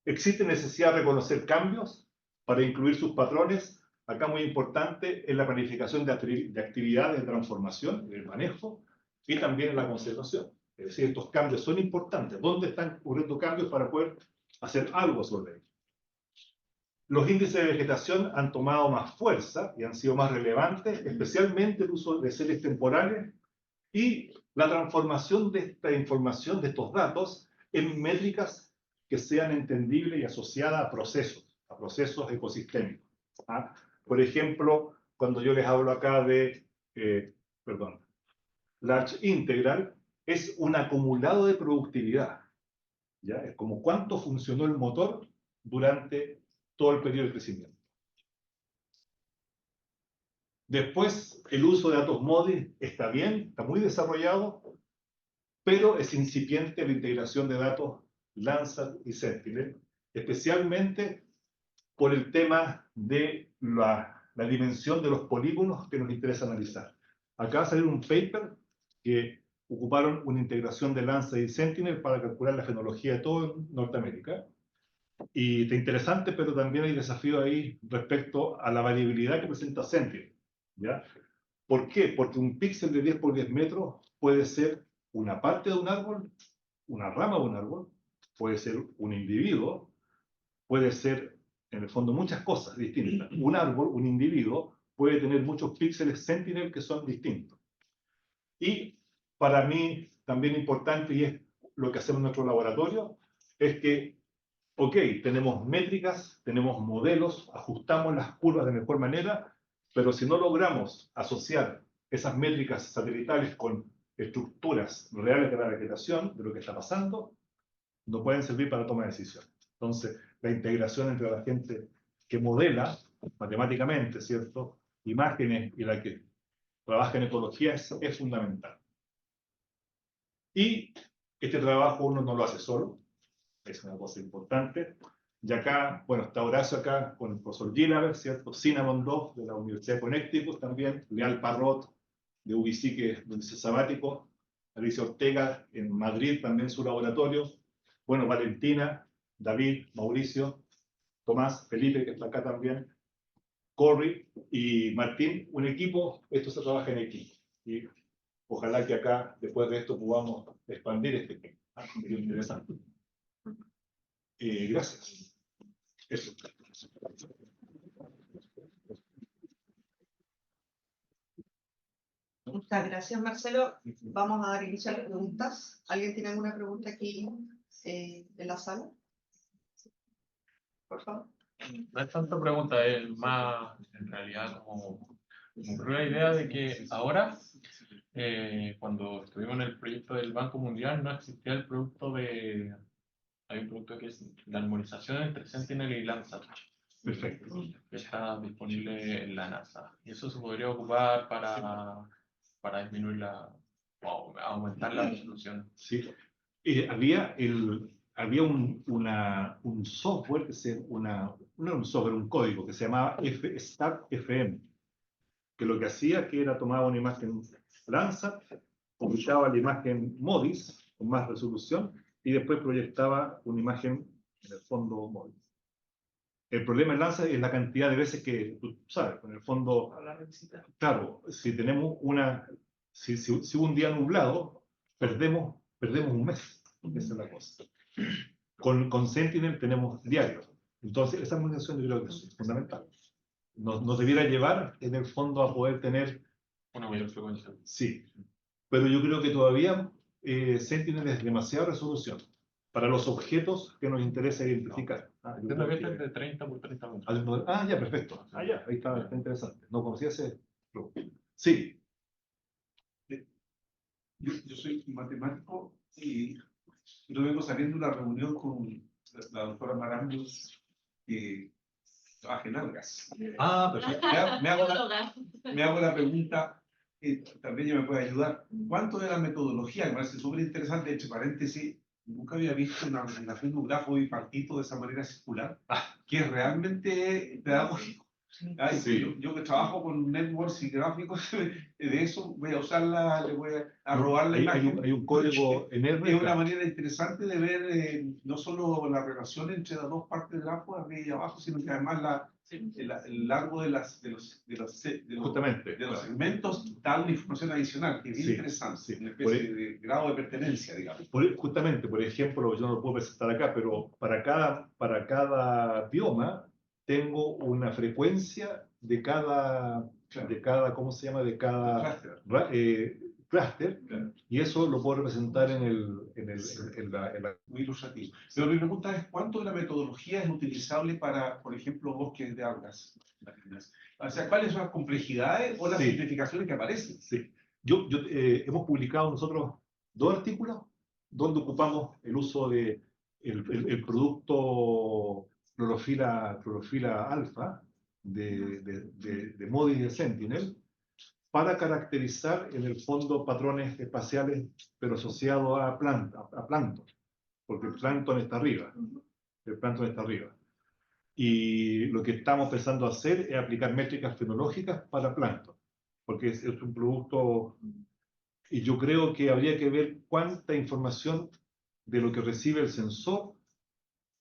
Speaker 2: Existe necesidad de reconocer cambios para incluir sus patrones. Acá muy importante es la planificación de actividades de transformación, el manejo y también en la conservación. Es decir, estos cambios son importantes. ¿Dónde están ocurriendo cambios para poder hacer algo sobre ellos? Los índices de vegetación han tomado más fuerza y han sido más relevantes, especialmente el uso de series temporales y la transformación de esta información, de estos datos, en métricas que sean entendibles y asociadas a procesos ecosistémicos. ¿Ah? Por ejemplo, cuando yo les hablo acá de, Large Integral, es un acumulado de productividad. ¿Ya? Es como cuánto funcionó el motor durante todo el periodo de crecimiento. Después, el uso de datos MODIS está bien, está muy desarrollado, pero es incipiente la integración de datos Landsat y Sentinel, especialmente por el tema de la dimensión de los polígonos que nos interesa analizar. Acá va a salir un paper que ocuparon una integración de Landsat y Sentinel para calcular la fenología de toda Norteamérica. Y está interesante, pero también hay desafíos ahí respecto a la variabilidad que presenta Sentinel. ¿Ya? ¿Por qué? Porque un píxel de 10 por 10 metros puede ser una parte de un árbol, una rama de un árbol, puede ser un individuo, puede ser, en el fondo, muchas cosas distintas. Un árbol, un individuo, puede tener muchos píxeles Sentinel que son distintos. Y para mí, también importante, y es lo que hacemos en nuestro laboratorio, es que, ok, tenemos métricas, tenemos modelos, ajustamos las curvas de mejor manera, pero si no logramos asociar esas métricas satelitales con estructuras reales de la vegetación, de lo que está pasando, no pueden servir para toma de decisiones. Entonces, la integración entre la gente que modela matemáticamente, ¿cierto?, imágenes y la que trabaja en ecología es fundamental. Y este trabajo uno no lo hace solo, es una cosa importante. Y acá, bueno, está Horacio acá con el profesor Gilaber, ¿cierto? Cinnamon 2 de la Universidad de Connecticut también, Leal Parrot de UBC, que es donde sabático, Alicia Ortega en Madrid también su laboratorio, bueno, Valentina, David, Mauricio, Tomás, Felipe, que está acá también, Corey y Martín, un equipo, esto se trabaja en equipo. Y ojalá que acá, después de esto, podamos expandir este tema. Sería interesante. Gracias. Eso.
Speaker 1: Muchas gracias, Marcelo. Vamos a dar inicio a las preguntas. ¿Alguien tiene alguna pregunta aquí en la sala? Por favor.
Speaker 3: No es tanto pregunta, es más en realidad como una idea de que ahora, cuando estuvimos en el proyecto del Banco Mundial, no existía el producto de... Hay un producto que es la armonización entre Sentinel y Landsat.
Speaker 2: Perfecto.
Speaker 3: Que está disponible en la NASA. Y eso se podría ocupar para disminuir o aumentar la resolución.
Speaker 2: Sí. Había un software, no era un software, un código que se llamaba StartFM, que lo que hacía que era tomaba una imagen Landsat, publicaba la imagen MODIS con más resolución y después proyectaba una imagen en el fondo MODIS. El problema en Landsat es la cantidad de veces que, tú sabes, en el fondo, claro, si tenemos si un día nublado, perdemos un mes. Esa es la cosa. Con Sentinel tenemos diarios. Entonces, esa armonización yo creo que es fundamental. Nos debiera llevar, en el fondo, a poder tener...
Speaker 3: Una mayor frecuencia.
Speaker 2: Sí, pero yo creo que todavía Sentinel es demasiada resolución para los objetos que nos interesa identificar. Yo
Speaker 3: Entiendo
Speaker 2: creo
Speaker 3: que
Speaker 2: que-
Speaker 3: este es de 30 por 30 metros.
Speaker 2: ya, perfecto. Ya, ahí está interesante. No conocía ese... Sí,
Speaker 4: Yo soy matemático y yo vengo saliendo de una reunión con la doctora Marambo que trabaja en algas.
Speaker 2: perfecto.
Speaker 4: Me hago la pregunta, también ella me puede ayudar. ¿Cuánto de la metodología, que me parece súper interesante, entre paréntesis, nunca había visto una representación de un grafo bipartito de esa manera circular, que es realmente pedagógico? Ay,
Speaker 2: Sí.
Speaker 4: yo que trabajo con networks y gráficos, de eso voy a usarla, le voy a robar la imagen.
Speaker 2: Hay un código en R.
Speaker 4: Es una manera interesante de ver no solo la relación entre las dos partes del grafo, arriba y abajo, sino que además el largo de los segmentos da una información adicional, que es bien interesante, una especie de grado de pertenencia, digamos.
Speaker 2: Justamente, por ejemplo, yo no lo puedo presentar acá, pero para cada bioma tengo una frecuencia de cada, ¿cómo se llama? De cada clúster, y eso lo puedo representar en la...
Speaker 4: Muy ilustrativo. Pero mi pregunta es, ¿cuánto de la metodología es utilizable para, por ejemplo, bosques de algas? O sea, ¿cuáles son las complejidades o las simplificaciones que aparecen?
Speaker 2: Sí. Hemos publicado nosotros 2 artículos donde ocupamos el uso de el producto clorofila alfa de MODIS y de Sentinel para caracterizar en el fondo patrones espaciales, pero asociados a plancton, porque el plancton está arriba. El plancton está arriba. Y lo que estamos pensando hacer es aplicar métricas fenológicas para plancton, porque es un producto, y yo creo que habría que ver cuánta información de lo que recibe el sensor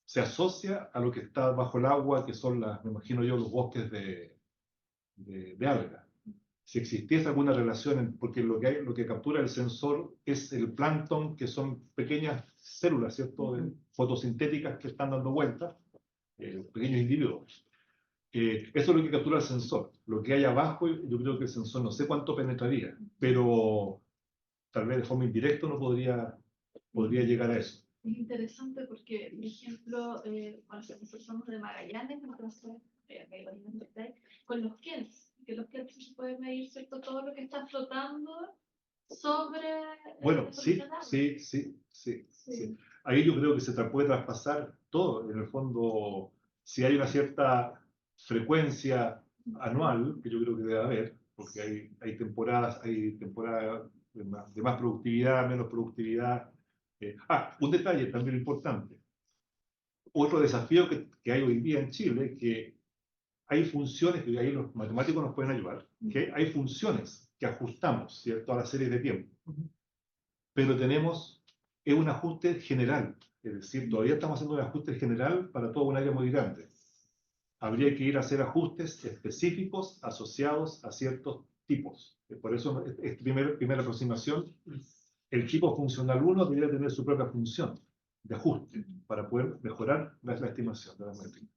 Speaker 2: se asocia a lo que está bajo el agua, que son me imagino yo, los bosques de algas. Si existiese alguna relación, porque lo que captura el sensor es el plancton, que son pequeñas células, ¿cierto? Fotosintéticas que están dando vueltas, pequeños individuos. Eso es lo que captura el sensor. Lo que hay abajo, yo creo que el sensor no sé cuánto penetraría, pero tal vez de forma indirecta no podría llegar a eso.
Speaker 5: Es interesante porque, por ejemplo, cuando nosotros somos de Magallanes, entonces, con los Kelps, que los Kelps se puede medir, ¿cierto? Todo lo que está flotando sobre...
Speaker 2: Bueno, sí. Ahí yo creo que se puede traspasar todo. En el fondo, si hay una cierta frecuencia anual, que yo creo que debe haber, porque hay temporadas de más productividad, menos productividad. Un detalle también importante. Otro desafío que hay hoy día en Chile, que hay funciones, que ahí los matemáticos nos pueden ayudar, que hay funciones que ajustamos, ¿cierto?, a las series de tiempo. Pero es un ajuste general, es decir, todavía estamos haciendo un ajuste general para todo un área muy grande. Habría que ir a hacer ajustes específicos asociados a ciertos tipos. Por eso, esta primera aproximación, el tipo funcional 1 debería tener su propia función de ajuste para poder mejorar la estimación de la métrica.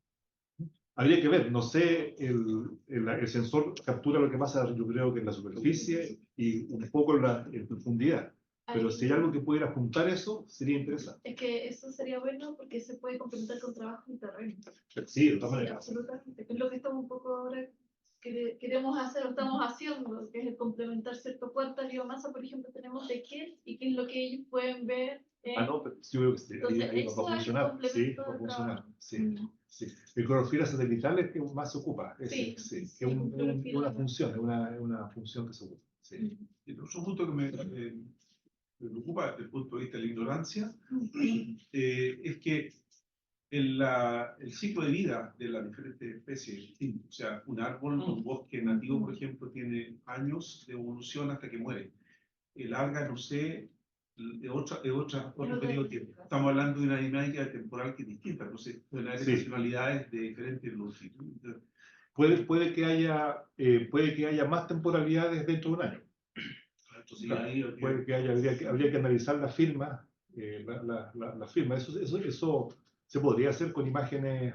Speaker 2: Habría que ver, no sé, el sensor captura lo que pasa, yo creo que en la superficie y un poco en profundidad. Pero si hay algo que pudiera juntar eso, sería interesante.
Speaker 5: Es que eso sería bueno porque se puede complementar con trabajo en terreno.
Speaker 2: Sí, de todas
Speaker 5: Sí,
Speaker 2: maneras.
Speaker 5: absolutamente. Es lo que estamos un poco ahora queremos hacer o estamos haciendo, que es complementar cierto cuánta biomasa, por ejemplo, tenemos de qué y qué es lo que ellos pueden ver.
Speaker 2: No, pero yo creo que sí,
Speaker 5: Entonces,
Speaker 2: ahí va
Speaker 5: eso
Speaker 2: a funcionar.
Speaker 5: es el
Speaker 2: Sí,
Speaker 5: complemento
Speaker 2: va a
Speaker 5: del
Speaker 2: funcionar.
Speaker 5: trabajo.
Speaker 2: Sí. El clorofila satelital es que más se ocupa.
Speaker 5: Sí,
Speaker 2: que es
Speaker 5: sí, un clorofila.
Speaker 2: una función, es una función que se ocupa. Sí.
Speaker 4: Y otro punto que me preocupa desde el punto de vista de la ignorancia es que el ciclo de vida de las diferentes especies es distinto. O sea, un árbol, un bosque nativo, por ejemplo, tiene años de evolución hasta que muere. El alga, no sé, otro periodo de tiempo. Estamos hablando de una dinámica temporal que es distinta. Entonces, pueden haber estacionalidades de diferentes longitudes.
Speaker 2: Puede que haya más temporalidades dentro de un año.
Speaker 4: Entonces, ahí
Speaker 2: Puede que habría que analizar la firma la firma. Eso se podría hacer con imágenes.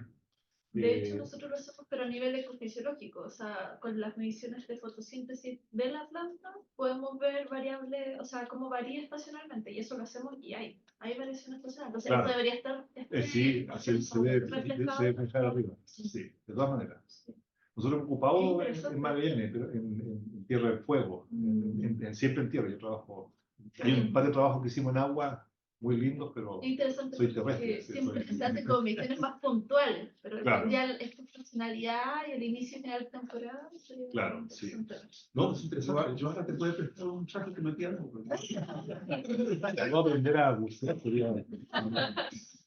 Speaker 5: De hecho, nosotros lo hacemos, pero a nivel ecofisiológico, o sea, con las mediciones de fotosíntesis de la planta, podemos ver variables, o sea, cómo varía estacionalmente, y eso lo hacemos y hay variaciones estacionales. Entonces,
Speaker 2: Claro.
Speaker 5: esto debería estar
Speaker 2: Sí, se debe reflejar arriba. Sí, de todas maneras.
Speaker 5: Sí.
Speaker 2: Nosotros hemos ocupado
Speaker 5: Qué interesante.
Speaker 2: en Magallanes, pero en Tierra del Fuego, siempre en tierra. Yo trabajo. Hay un par de trabajos que hicimos en agua muy lindos, pero
Speaker 5: Interesante,
Speaker 2: soy terrestre.
Speaker 5: porque
Speaker 2: sí,
Speaker 5: siempre
Speaker 2: soy-
Speaker 5: se hacen con misiones más puntuales, pero
Speaker 2: Claro.
Speaker 5: ya esta funcionalidad y el inicio de la temporada sería
Speaker 2: Claro, sí.
Speaker 5: interesante.
Speaker 2: No, es interesante.
Speaker 4: Yo ahora te puedo prestar un traje que me queda.
Speaker 2: Voy a aprender a bucear, sería.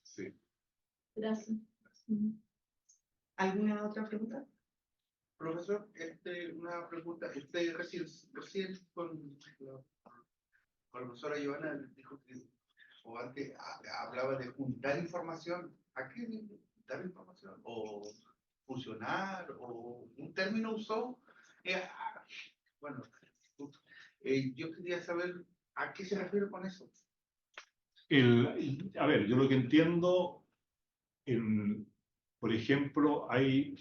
Speaker 2: Sí.
Speaker 5: Gracias.
Speaker 1: ¿Alguna otra pregunta?
Speaker 6: Profesor, una pregunta. Recién con la profesora Joana dijo que, o antes hablaba de juntar información. ¿A qué juntar información? ¿O fusionar? ¿O un término usó? Bueno, yo quería saber a qué se refiere con eso.
Speaker 2: A ver, yo lo que entiendo, por ejemplo, hay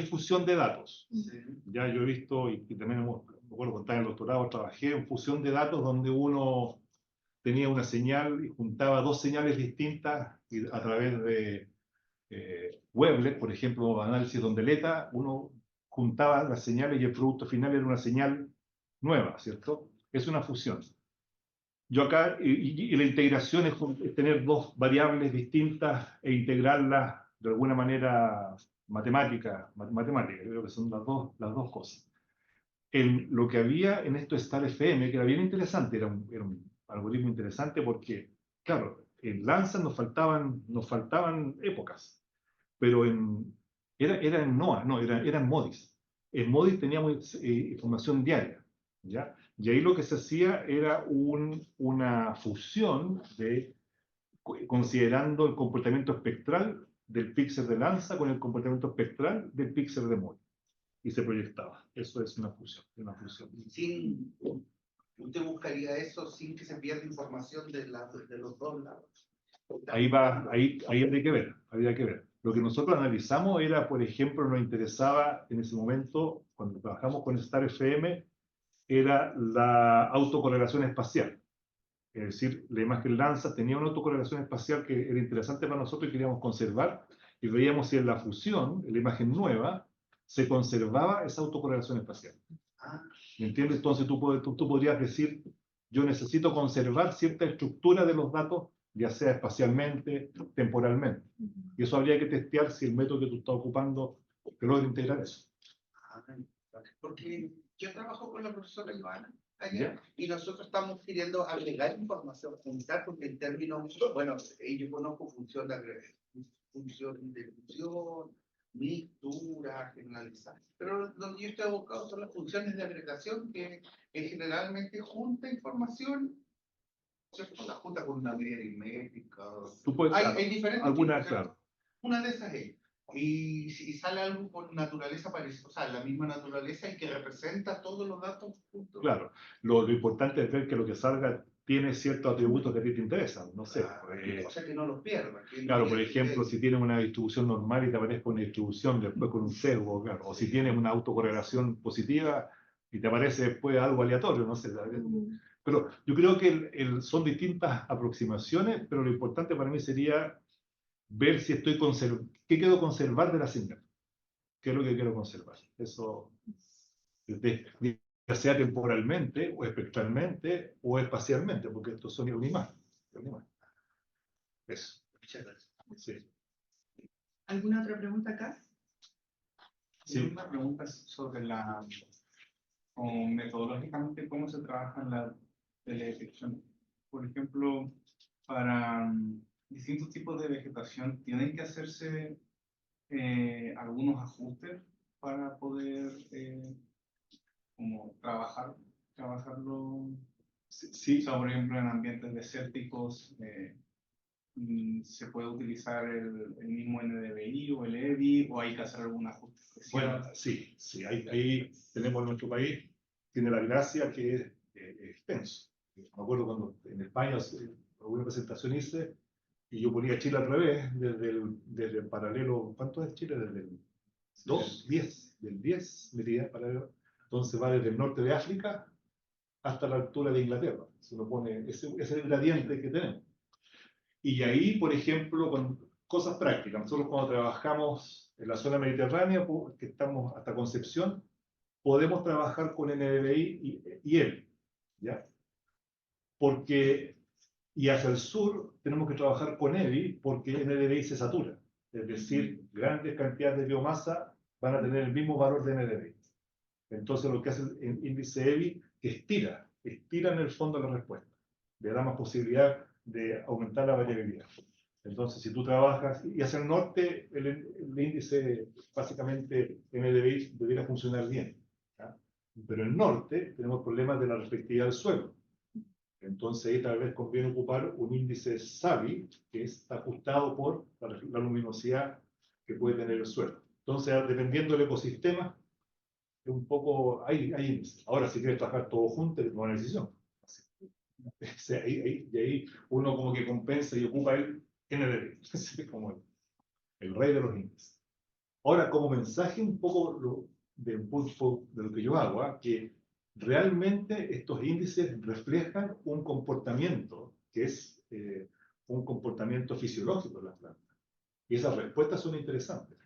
Speaker 2: fusión de datos.
Speaker 6: Sí.
Speaker 2: Ya yo he visto, y también me acuerdo cuando estaba en el doctorado, trabajé en fusión de datos donde uno tenía una señal y juntaba dos señales distintas y a través de Webley, por ejemplo, análisis de ondeleta, uno juntaba las señales y el producto final era una señal nueva, ¿cierto? Es una fusión. Yo acá, y la integración es tener dos variables distintas e integrarlas de alguna manera matemática, creo que son las dos cosas. Lo que había en esto Star FM, que era bien interesante, era un algoritmo interesante porque, claro, en Lanza nos faltaban épocas, pero era en NOAA, no, era en MODIS. En MODIS teníamos información diaria, ¿ya? Y ahí lo que se hacía era una fusión considerando el comportamiento espectral del píxel de Lanza con el comportamiento espectral del píxel de MODIS. Y se proyectaba. Eso es una fusión.
Speaker 6: ¿Usted buscaría eso sin que se pierda información de los dos lados?
Speaker 2: Ahí habría que ver. Lo que nosotros analizamos era, por ejemplo, nos interesaba en ese momento, cuando trabajamos con Star FM, era la autocorrelación espacial. Es decir, la imagen Lanza tenía una autocorrelación espacial que era interesante para nosotros y queríamos conservar, y veíamos si en la fusión, en la imagen nueva, se conservaba esa autocorrelación espacial. ¿Me entiendes? Entonces tú podrías decir, yo necesito conservar cierta estructura de los datos, ya sea espacialmente, temporalmente. Y eso habría que testear si el método que tú estás ocupando te logra integrar eso.
Speaker 6: Porque yo trabajo con la profesora Joana allá,
Speaker 2: ¿Ya?
Speaker 6: y nosotros estamos queriendo agregar información, juntar, porque en términos, bueno, yo conozco función de fusión, mixtura, generalizar, pero donde yo estoy abocado son las funciones de agregación que generalmente junta información, ¿cierto? La junta con una medida aritmética.
Speaker 2: Tú puedes,
Speaker 6: Hay diferentes
Speaker 2: alguna,
Speaker 6: tipos,
Speaker 2: claro.
Speaker 6: una de esas es. Y si sale algo con naturaleza parecida, o sea, la misma naturaleza y que representa todos los datos juntos.
Speaker 2: Claro, lo importante es ver que lo que salga tiene ciertos atributos que a ti te interesan, no sé.
Speaker 6: O sea, que no los pierda.
Speaker 2: Claro, por ejemplo, si tienes una distribución normal y te aparece una distribución después con un sesgo, claro, o si tienes una autocorrelación positiva y te aparece después algo aleatorio, no sé. Pero yo creo que son distintas aproximaciones, pero lo importante para mí sería ver si qué quiero conservar de la señal. ¿Qué es lo que quiero conservar? Eso, ya sea temporalmente, o espectralmente, o espacialmente, porque estos son una imagen. Eso.
Speaker 6: Muchas gracias.
Speaker 2: Sí.
Speaker 1: ¿Alguna otra pregunta acá?
Speaker 2: Sí.
Speaker 7: Una pregunta sobre metodológicamente cómo se trabaja en la teledetección. Por ejemplo, para distintos tipos de vegetación, ¿tienen que hacerse algunos ajustes para poder como trabajarlo?
Speaker 2: Sí.
Speaker 7: O sea, por ejemplo, en ambientes desérticos, ¿se puede utilizar el mismo NDVI o el EBI o hay que hacer algún ajuste especial?
Speaker 2: Bueno, sí, ahí tenemos nuestro país, tiene la gracia que es extenso. Me acuerdo cuando en España alguna presentación hice y yo ponía Chile al revés, desde el paralelo, ¿cuánto es Chile? Desde el 2, 10, del 10 medida paralelo. Entonces va desde el norte de África hasta la altura de Inglaterra. Se uno pone, ese es el gradiente que tenemos. Y ahí, por ejemplo, con cosas prácticas, nosotros cuando trabajamos en la zona mediterránea, que estamos hasta Concepción, podemos trabajar con NDVI y EVI, ¿ya? Porque, y hacia el sur tenemos que trabajar con EVI porque NDVI se satura. Es decir, grandes cantidades de biomasa van a tener el mismo valor de NDVI. Entonces lo que hace el índice EVI estira en el fondo la respuesta. Le da más posibilidad de aumentar la variabilidad. Entonces, si tú trabajas, y hacia el norte, el índice, básicamente, NDVI debería funcionar bien. ¿Ya? Pero en el norte tenemos problemas de la reflectividad del suelo. Entonces, ahí tal vez conviene ocupar un índice SAVI, que está ajustado por la luminosidad que puede tener el suelo. Entonces, dependiendo del ecosistema, es un poco, hay índices. Ahora, si quieres trabajar todo junto, es una decisión. Y ahí uno como que compensa y ocupa el NDVI, como el rey de los índices. Ahora, como mensaje un poco de lo que yo hago, que realmente estos índices reflejan un comportamiento que es un comportamiento fisiológico de las plantas. Y esas respuestas son interesantes.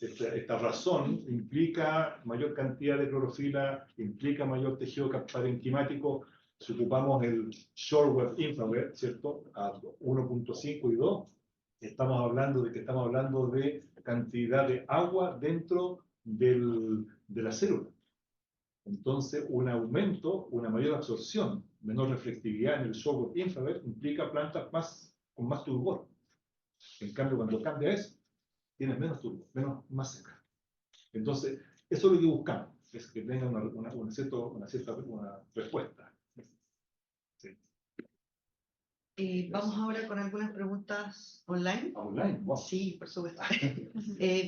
Speaker 2: Esta razón implica mayor cantidad de clorofila, implica mayor tejido parenquimático. Si ocupamos el short wave infrared, ¿cierto? A 1.5 y 2, estamos hablando de cantidad de agua dentro de la célula. Entonces, un aumento, una mayor absorción, menor reflectividad en el short wave infrared implica plantas con más turgor. En cambio, cuando cambia eso, tienes menos turbo, más seca. Entonces, eso es lo que buscamos, es que tenga una cierta respuesta. Sí.
Speaker 1: Vamos ahora con algunas preguntas online.
Speaker 2: Online, wow.
Speaker 1: Sí, por supuesto.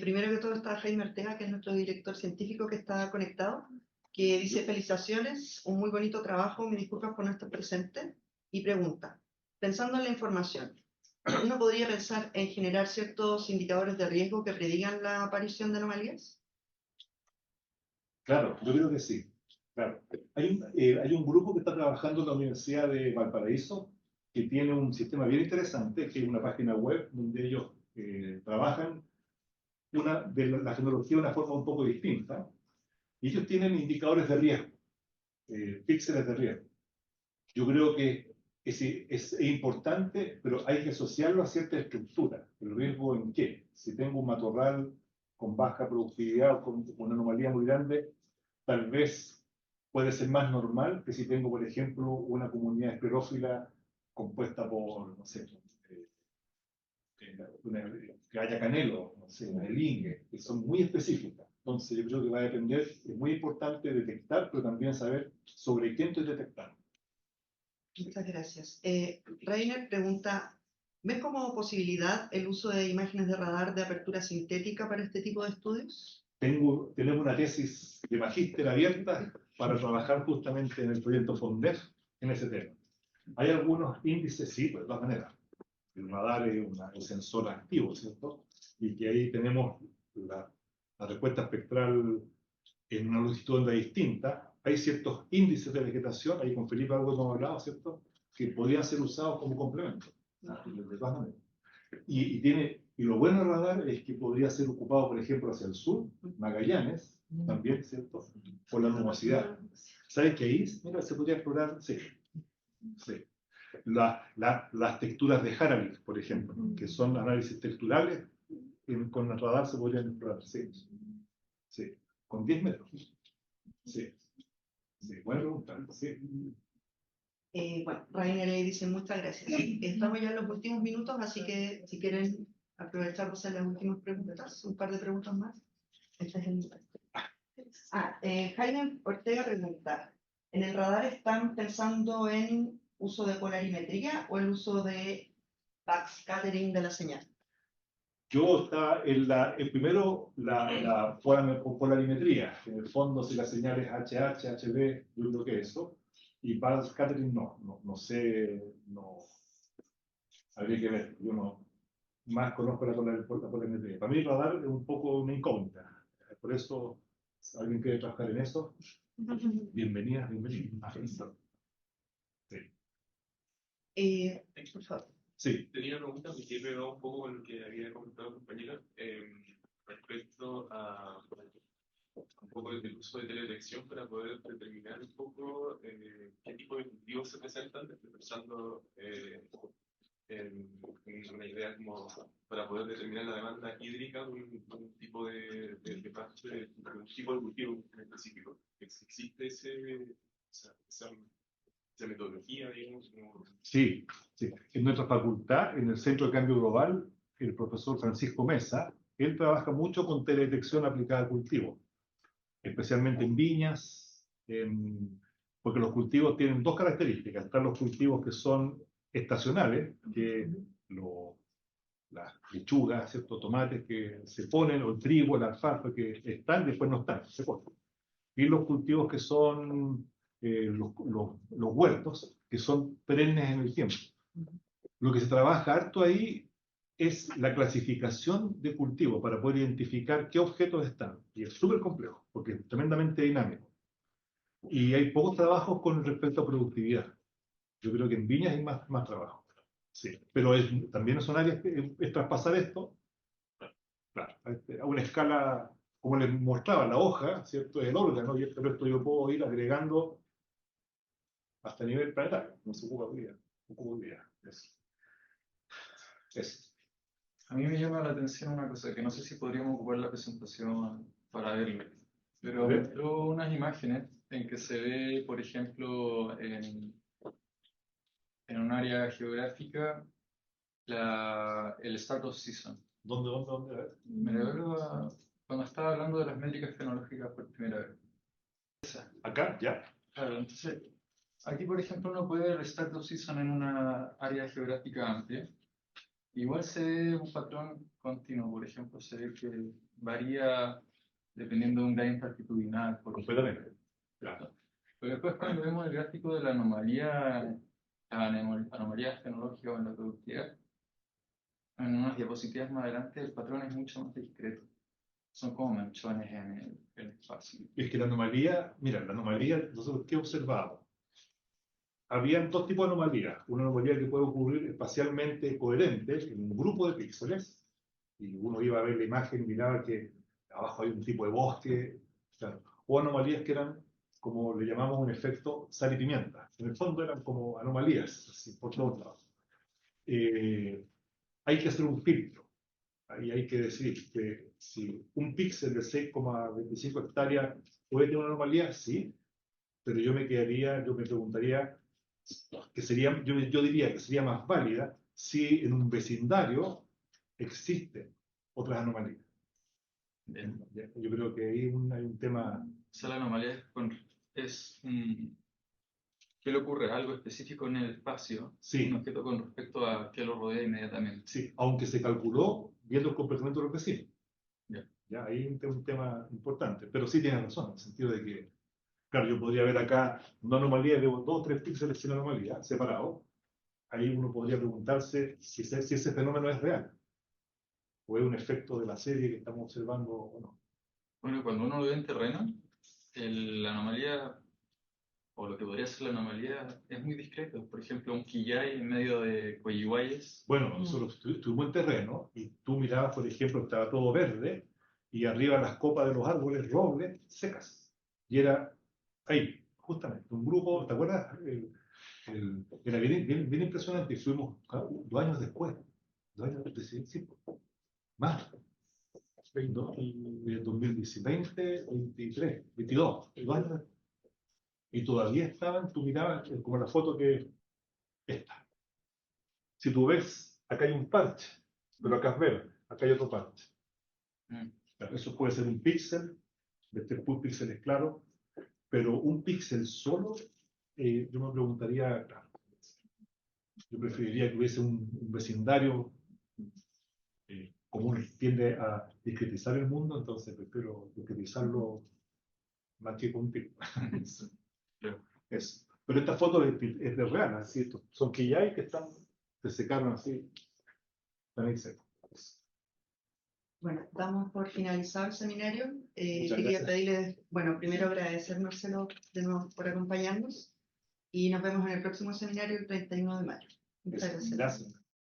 Speaker 1: Primero que todo está Jaime Ortega, que es nuestro director científico que está conectado, que dice: felicitaciones, un muy bonito trabajo, me disculpas por no estar presente, y pregunta, pensando en la información, ¿uno podría pensar en generar ciertos indicadores de riesgo que predigan la aparición de anomalías?
Speaker 2: Claro, yo creo que sí. Claro. Hay un grupo que está trabajando en la Universidad de Valparaíso que tiene un sistema bien interesante, que es una página web donde ellos trabajan de la tecnología de una forma un poco distinta. Y ellos tienen indicadores de riesgo, píxeles de riesgo. Yo creo que es importante, pero hay que asociarlo a cierta estructura. ¿El riesgo en qué? Si tengo un matorral con baja productividad o con una anomalía muy grande, tal vez puede ser más normal que si tengo, por ejemplo, una comunidad esclerófila compuesta por, no sé, que haya canelo, no sé, una elingue, que son muy específicas. Entonces yo creo que va a depender, es muy importante detectar, pero también saber sobre quién estoy detectando.
Speaker 1: Muchas gracias. Rainer pregunta, ¿ves como posibilidad el uso de imágenes de radar de apertura sintética para este tipo de estudios?
Speaker 2: Tenemos una tesis de magíster abierta para trabajar justamente en el proyecto FONDEF en ese tema. Hay algunos índices, sí, pues, de todas maneras. El radar es un sensor activo, ¿cierto? Y que ahí tenemos la respuesta espectral en una longitud de onda distinta. Hay ciertos índices de vegetación, ahí con Felipe algo hemos hablado, ¿cierto? Que podrían ser usados como complemento, de todas maneras. Y lo bueno del radar es que podría ser ocupado, por ejemplo, hacia el sur, Magallanes, también, ¿cierto? Por la nubosidad. ¿Sabes qué ahí? Mira, se podría explorar, sí. Sí. Las texturas de Harabik, por ejemplo, que son análisis texturales, con el radar se podrían explorar, sí. Sí. Con 10 metros. Sí. Sí. Buena pregunta. Sí.
Speaker 1: Bueno, Rainer dice muchas gracias. Estamos ya en los últimos minutos, así que si quieren aprovechar de hacer las últimas preguntas, un par de preguntas más. Este es el... Jaime Ortega pregunta, ¿en el radar están pensando en uso de polarimetría o el uso de backscattering de la señal?
Speaker 2: Yo está primero la polarimetría. En el fondo, si la señal es HH, HB, yo creo que eso. Y para scattering no sé, no, habría que ver, yo no, más conozco la polarimetría. Para mí el radar es un poco una incógnita, por eso, si alguien quiere trabajar en eso, bienvenida, bienvenido. Sí.
Speaker 1: Por favor.
Speaker 2: Sí.
Speaker 8: Tenía una pregunta que pegaba un poco con lo que había comentado el compañero respecto a un poco del uso de teledetección para poder determinar un poco qué tipo de cultivos se presentan, pensando en una idea como para poder determinar la demanda hídrica de un tipo de pasto, de un tipo de cultivo en específico. ¿Existe esa metodología, digamos?
Speaker 2: Sí, sí. En nuestra facultad, en el Centro de Cambio Global, el profesor Francisco Mesa, él trabaja mucho con teledetección aplicada a cultivos, especialmente en viñas, porque los cultivos tienen dos características. Están los cultivos que son estacionales, que las lechugas, ¿cierto? Tomates que se ponen, o el trigo, el alfalfa, que están y después no están, se ponen. Y los cultivos que son los huertos, que son perennes en el tiempo. Lo que se trabaja harto ahí es la clasificación de cultivo para poder identificar qué objetos están. Y es súper complejo, porque es tremendamente dinámico. Y hay pocos trabajos con respecto a productividad. Yo creo que en viñas hay más trabajo. Sí, pero también son áreas que es traspasar esto, claro, a una escala, como les mostraba, la hoja, ¿cierto? Es el órgano, y esto yo puedo ir agregando hasta nivel planetario. No se ocupa hoy día. Eso.
Speaker 9: A mí me llama la atención una cosa, que no sé si podríamos ocupar la presentación para verlo, pero mostró unas imágenes en que se ve, por ejemplo, en un área geográfica, el start of season.
Speaker 2: ¿Dónde? A ver.
Speaker 9: Me recuerdo cuando estaba hablando de las métricas fenológicas por primera vez.
Speaker 2: Acá, ya.
Speaker 9: Claro, entonces, aquí, por ejemplo, uno puede ver el start of season en una área geográfica amplia. Igual se ve un patrón continuo, por ejemplo, se ve que varía dependiendo de un gradiente altitudinal.
Speaker 2: Completamente. Claro.
Speaker 9: Pero después cuando vemos el gráfico de la anomalía fenológica o en la productividad, en unas diapositivas más adelante el patrón es mucho más discreto. Son como manchones en el espacio.
Speaker 2: Es que la anomalía, mira, nosotros ¿qué observamos? Habían dos tipos de anomalías. Una anomalía que puede ocurrir espacialmente coherente en un grupo de píxeles, y uno iba a ver la imagen y miraba que abajo hay un tipo de bosque, claro. O anomalías que eran, como le llamamos, un efecto sal y pimienta. En el fondo eran como anomalías, así, por todos lados. Hay que hacer un filtro. Ahí hay que decir que si un píxel de 6,25 hectáreas puede tener una anomalía, sí, pero yo me preguntaría que sería, yo diría que sería más válida si en un vecindario existen otras anomalías.
Speaker 9: Bien.
Speaker 2: Yo creo que ahí hay un tema.
Speaker 9: O sea, la anomalía ¿qué le ocurre? Algo específico en el espacio,
Speaker 2: Sí.
Speaker 9: Un objeto con respecto a qué lo rodea inmediatamente.
Speaker 2: Sí, aunque se calculó viendo el comportamiento de los vecinos.
Speaker 9: Ya.
Speaker 2: Ya, ahí hay un tema importante, pero sí tienes razón, en el sentido de que, claro, yo podría ver acá una anomalía de 2 o 3 píxeles sin anomalía, separados. Ahí uno podría preguntarse si ese fenómeno es real, o es un efecto de la serie que estamos observando o no.
Speaker 9: Bueno, cuando uno lo ve en terreno, la anomalía, o lo que podría ser la anomalía, es muy discreto. Por ejemplo, un quillay en medio de Coyihuayes.
Speaker 2: Bueno, nosotros estuvimos en terreno y tú mirabas, por ejemplo, estaba todo verde y arriba las copas de los árboles robles secas. Y era ahí, justamente, un grupo, ¿te acuerdas? Era bien impresionante y fuimos 2 años después. 2 años después, sí, más. 2020, 23, 22, 2 años después. Y todavía estaban, tú mirabas como la foto que esta. Si tú ves, acá hay un parche, pero acá es verde, acá hay otro parche. Eso puede ser un píxel, de 3 píxeles claro, pero un píxel solo, yo me preguntaría, claro, yo preferiría que hubiese un vecindario, como uno tiende a discretizar el mundo, entonces prefiero discretizarlo más que con un píxel. Eso. Pero esta foto es de real, así, estos son quillay que se secaron así, están ahí secos.
Speaker 1: Bueno, damos por finalizado el seminario.
Speaker 2: Muchas
Speaker 1: Quería
Speaker 2: gracias.
Speaker 1: pedirles, bueno, primero agradecer, Marcelo, de nuevo por acompañarnos y nos vemos en el próximo seminario el 31 de mayo. Muchas gracias.
Speaker 2: Gracias.